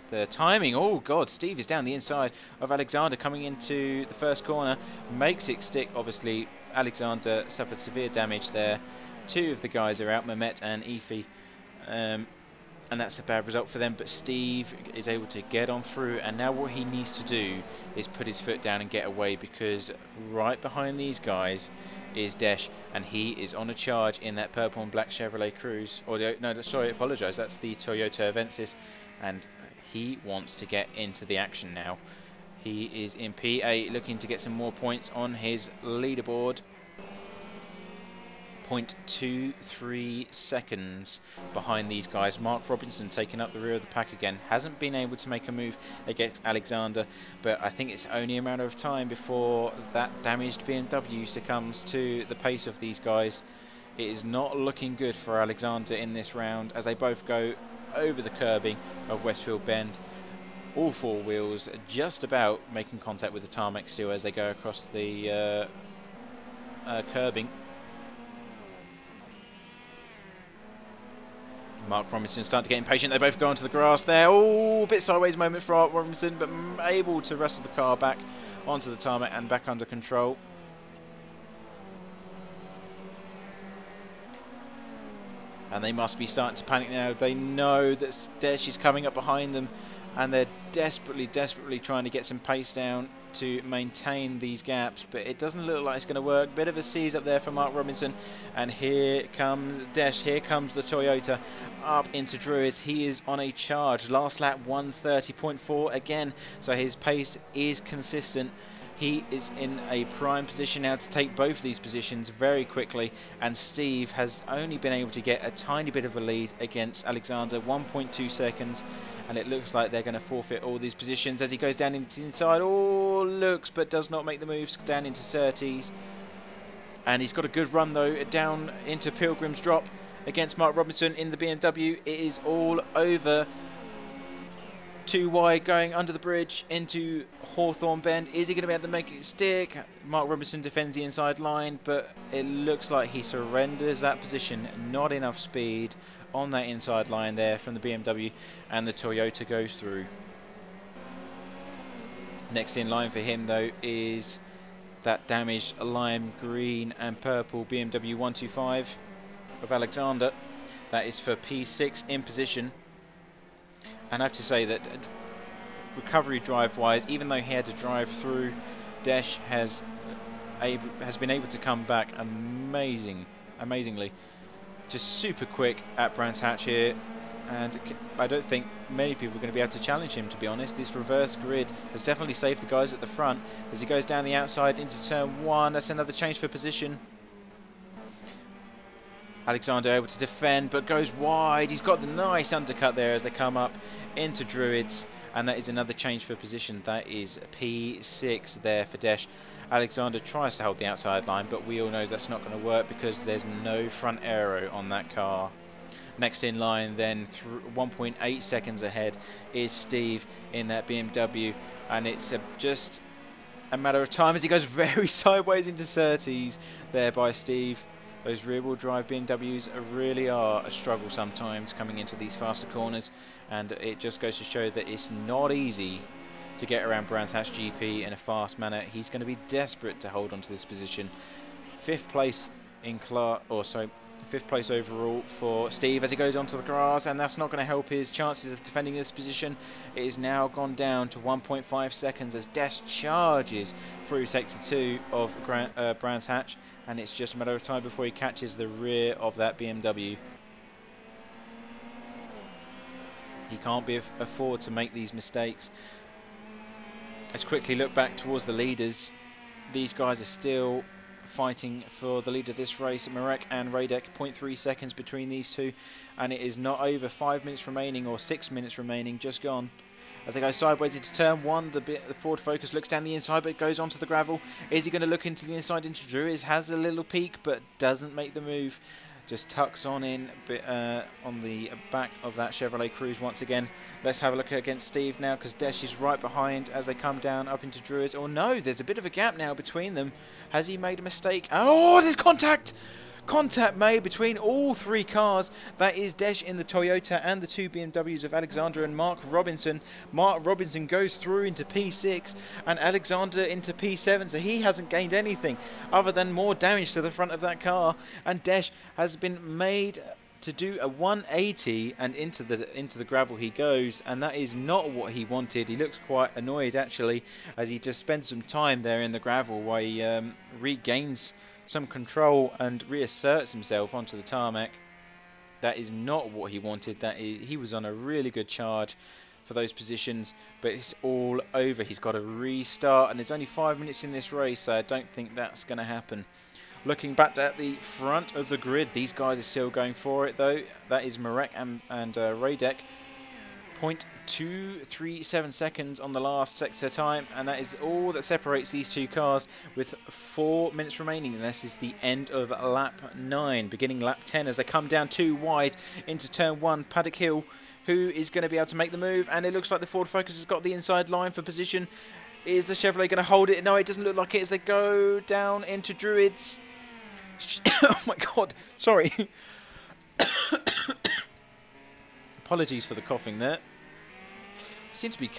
the timing, oh god, Steve is down the inside of Alexander coming into the first corner, makes it stick. Obviously Alexander suffered severe damage there. 2 of the guys are out, Mehmet and Efi, and that's a bad result for them, but Steve is able to get on through, and now what he needs to do is put his foot down and get away, because right behind these guys is Desh, and he is on a charge in that purple and black Chevrolet Cruze. Or no, sorry, I apologise, that's the Toyota Avensis, and he wants to get into the action now. He is in P8 looking to get some more points on his leaderboard. 0.23 seconds behind these guys. Mark Robinson taking up the rear of the pack again. Hasn't been able to make a move against Alexander, but I think it's only a matter of time before that damaged BMW succumbs to the pace of these guys. It is not looking good for Alexander in this round as they both go over the curbing of Westfield Bend. All 4 wheels just about making contact with the tarmac steel as they go across the curbing. Mark Robinson starting to get impatient. They both go onto the grass there. Oh, a bit sideways moment for Mark Robinson, but able to wrestle the car back onto the tarmac and back under control. And they must be starting to panic now. They know that Desh is coming up behind them, and they're desperately trying to get some pace down to maintain these gaps, but it doesn't look like it's going to work. Bit of a seize up there for Mark Robinson, and here comes Desh, here comes the Toyota up into Druids. He is on a charge. Last lap 1:30.4 again, so his pace is consistent. He is in a prime position now to take both of these positions very quickly, and Steve has only been able to get a tiny bit of a lead against Alexander, 1.2 seconds, and it looks like they're going to forfeit all these positions as he goes down into the inside. Oh, looks, but does not make the moves down into Surtees. And he's got a good run though down into Pilgrim's Drop against Mark Robinson in the BMW. It is all over. Too wide, going under the bridge into Hawthorne Bend. Is he going to be able to make it stick? Mark Robinson defends the inside line, but it looks like he surrenders that position. Not enough speed on that inside line there from the BMW, and the Toyota goes through. Next in line for him, though, is that damaged lime green and purple BMW 125 of Alexander. That is for P6 in position. And I have to say that recovery drive wise, even though he had to drive through, Desh has been able to come back amazingly. Just super quick at Brands Hatch here, and I don't think many people are going to be able to challenge him, to be honest. This reverse grid has definitely saved the guys at the front as he goes down the outside into turn 1. That's another change for position. Alexander able to defend, but goes wide. He's got the nice undercut there as they come up into Druids, and that is another change for position. That is P6 there for Desh. Alexander tries to hold the outside line, but we all know that's not going to work because there's no front aero on that car. Next in line then, 1.8 seconds ahead, is Steve in that BMW, and it's just a matter of time as he goes very sideways into Surtees there by Steve. Those rear-wheel drive BMWs really are a struggle sometimes coming into these faster corners, and it just goes to show that it's not easy to get around Brands Hatch GP in a fast manner. He's going to be desperate to hold on to this position. Fifth place overall for Steve as he goes onto the grass, and that's not going to help his chances of defending this position. It is now gone down to 1.5 seconds as Desh charges through Sector 2 of Brands Hatch, and it's just a matter of time before he catches the rear of that BMW. He can't afford to make these mistakes. Let's quickly look back towards the leaders. These guys are still fighting for the lead of this race. Marek and Radek, 0.3 seconds between these two, and it is not over 5 minutes remaining, or 6 minutes remaining, just gone. As they go sideways into turn 1, the Ford Focus looks down the inside, but it goes onto the gravel. Is he going to look into the inside into Druids? Has a little peek, but doesn't make the move. Just tucks on in on the back of that Chevrolet Cruze once again. Let's have a look against Steve now, because Desh is right behind as they come down up into Druids. Oh no, there's a bit of a gap now between them. Has he made a mistake? Oh, there's contact! Contact made between all three cars. That is Desh in the Toyota and the two BMWs of Alexander and Mark Robinson. Mark Robinson goes through into P6 and Alexander into P7, so he hasn't gained anything other than more damage to the front of that car, and Desh has been made to do a 180 and into the gravel he goes, and that is not what he wanted. He looks quite annoyed actually as he just spends some time there in the gravel while he regains some control and reasserts himself onto the tarmac. That is not what he wanted. He was on a really good charge for those positions, but it's all over. He's got to restart, and there's only 5 minutes in this race, so I don't think that's going to happen. Looking back at the front of the grid, these guys are still going for it though. That is Marek and Radek. 0.237 seconds on the last sector time, and that is all that separates these two cars with 4 minutes remaining, and this is the end of lap 9, beginning lap 10 as they come down too wide into turn 1. Paddock Hill, who is going to be able to make the move, and it looks like the Ford Focus has got the inside line for position. Is the Chevrolet going to hold it? No, it doesn't look like it as they go down into Druids. Oh my god, sorry. Apologies for the coughing there. I seem to be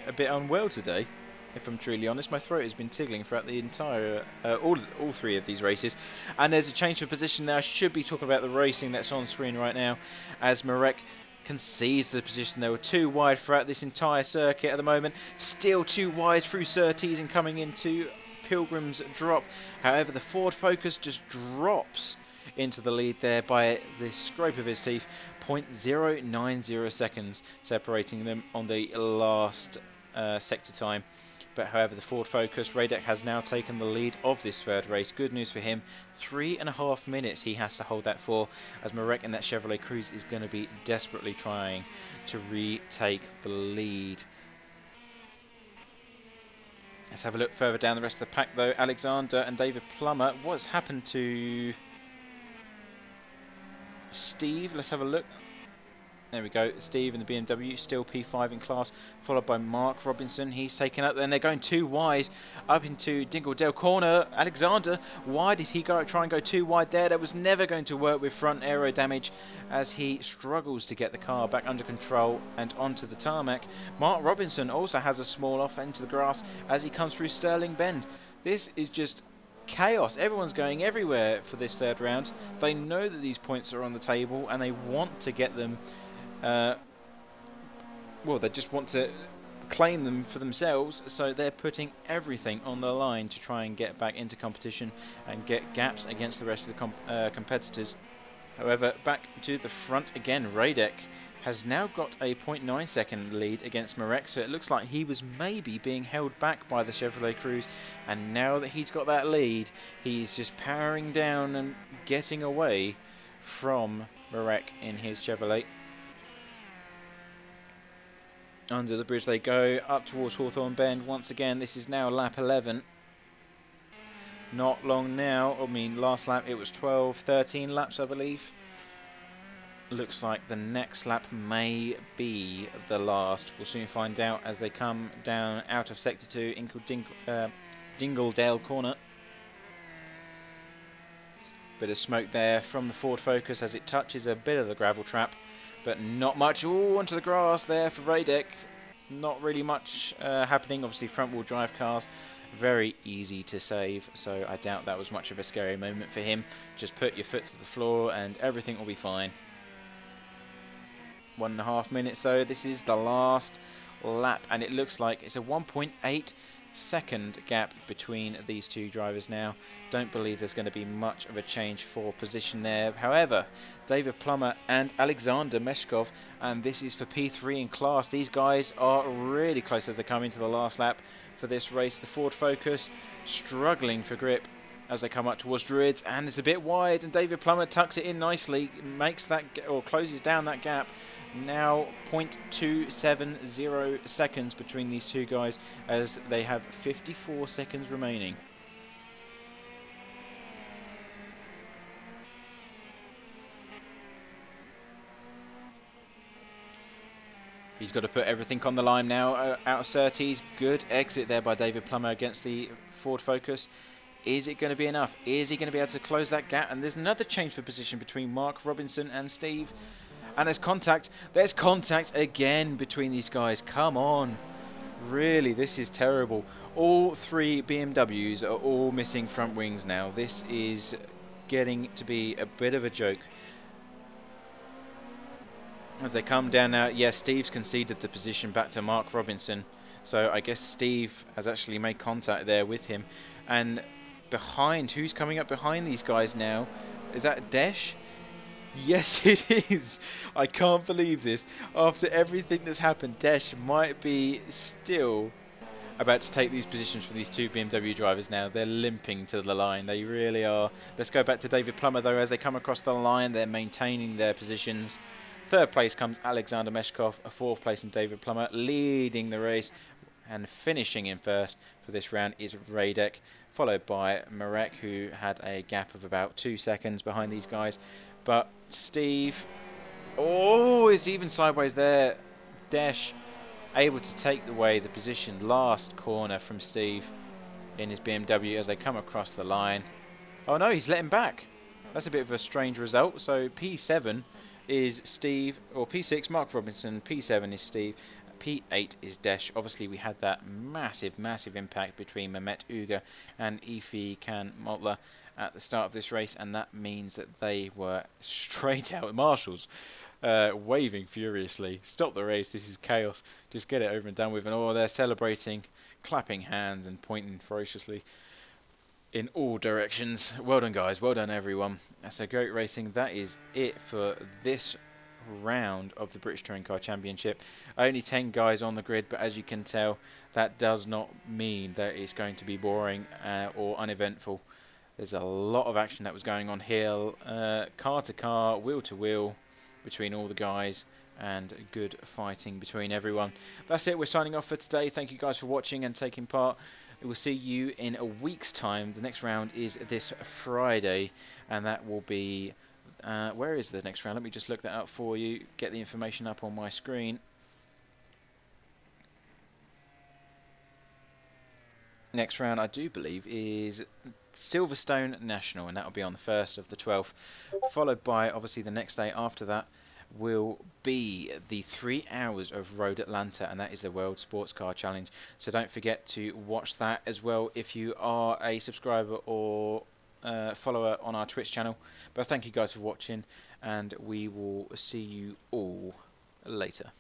a bit unwell today, if I'm truly honest. My throat has been tickling throughout the entire, all three of these races. And there's a change of position there. I should be talking about the racing that's on screen right now, as Marek concedes the position. They were too wide throughout this entire circuit at the moment. Still too wide through Surtees and coming into Pilgrim's Drop. However, the Ford Focus just drops into the lead there by the scrape of his teeth. 0.090 seconds separating them on the last sector time. But however, the Ford Focus, Radek has now taken the lead of this third race. Good news for him. 3.5 minutes he has to hold that for, as Marek in that Chevrolet Cruze is going to be desperately trying to retake the lead. Let's have a look further down the rest of the pack though. Alexander and David Plummer. What's happened to Steve? Let's have a look. There we go. Steve in the BMW, still P5 in class, followed by Mark Robinson. He's taken up, then they're going too wide up into Dingledale corner. Alexander, why did he try and go too wide there? That was never going to work with front aero damage as he struggles to get the car back under control and onto the tarmac. Mark Robinson also has a small off into the grass as he comes through Sterling Bend. This is just chaos. Everyone's going everywhere for this third round. They know that these points are on the table and they want to get them. Well, they just want to claim them for themselves, so they're putting everything on the line to try and get back into competition and get gaps against the rest of the competitors. However, back to the front again, Radek has now got a 0.9 second lead against Marek, so it looks like he was maybe being held back by the Chevrolet Cruze, and now that he's got that lead, he's just powering down and getting away from Marek in his Chevrolet. Under the bridge they go, up towards Hawthorne Bend. Once again, this is now lap 11. Not long now. I mean, last lap it was 12, 13 laps, I believe. Looks like the next lap may be the last. We'll soon find out as they come down out of Sector 2 into Dingledale corner. Bit of smoke there from the Ford Focus as it touches a bit of the gravel trap. But not much. Ooh, onto the grass there for Radek. Not really much happening. Obviously, front-wheel drive cars, very easy to save. So I doubt that was much of a scary moment for him. Just put your foot to the floor and everything will be fine. 1.5 minutes though. This is the last lap, and it looks like it's a 1.8 second gap between these two drivers now. Don't believe there's going to be much of a change for position there. However, David Plummer and Alexander Meshkov, and this is for P3 in class. These guys are really close as they come into the last lap for this race. The Ford Focus struggling for grip as they come up towards Druids, and it's a bit wide, and David Plummer tucks it in nicely, makes that, or closes down that gap. Now 0.270 seconds between these two guys as they have 54 seconds remaining. He's got to put everything on the line now out of Surtees. Good exit there by David Plummer against the Ford Focus. Is it going to be enough? Is he going to be able to close that gap? And there's another change for position between Mark Robinson and Steve. And there's contact. There's contact again between these guys. Come on. Really, this is terrible. All three BMWs are all missing front wings now. This is getting to be a bit of a joke. As they come down now, yes, Steve's conceded the position back to Mark Robinson. So I guess Steve has actually made contact there with him. And behind, who's coming up behind these guys now? Is that Desh? Yes, it is. I can't believe this. After everything that's happened, Desh might be still about to take these positions for these two BMW drivers now. They're limping to the line. They really are. Let's go back to David Plummer, though. As they come across the line, they're maintaining their positions. Third place comes Alexander Meshkov. A fourth place in David Plummer, leading the race. And finishing in first for this round is Radek, followed by Marek, who had a gap of about 2 seconds behind these guys. But Steve, oh, is even sideways there. Desh able to take away the position. Last corner from Steve in his BMW as they come across the line. Oh no, he's let him back. That's a bit of a strange result. So P7 is Steve, or P6 Mark Robinson, P7 is Steve, P8 is Desh. Obviously we had that massive impact between Mehmet Uga and Efi Can Motler at the start of this race, and that means that they were straight out marshals, waving furiously. Stop the race, this is chaos, just get it over and done with. And oh, they're celebrating, clapping hands and pointing ferociously in all directions. Well done guys, well done everyone. So Goat Racing, that is it for this round of the British Touring Car Championship. Only 10 guys on the grid, but as you can tell, that does not mean that it's going to be boring or uneventful. There's a lot of action that was going on here, car to car, wheel to wheel between all the guys, and good fighting between everyone. That's it, we're signing off for today. Thank you guys for watching and taking part. We'll see you in a week's time. The next round is this Friday, and that will be Where is the next round? Let me just look that up for you, get the information up on my screen. Next round, I do believe, is Silverstone National, and that will be on the 1st of the 12th, followed by, obviously, the next day after that will be the 3 hours of Road Atlanta, and that is the World Sports Car Challenge. So don't forget to watch that as well if you are a subscriber or follower on our Twitch channel. But thank you guys for watching, and we will see you all later.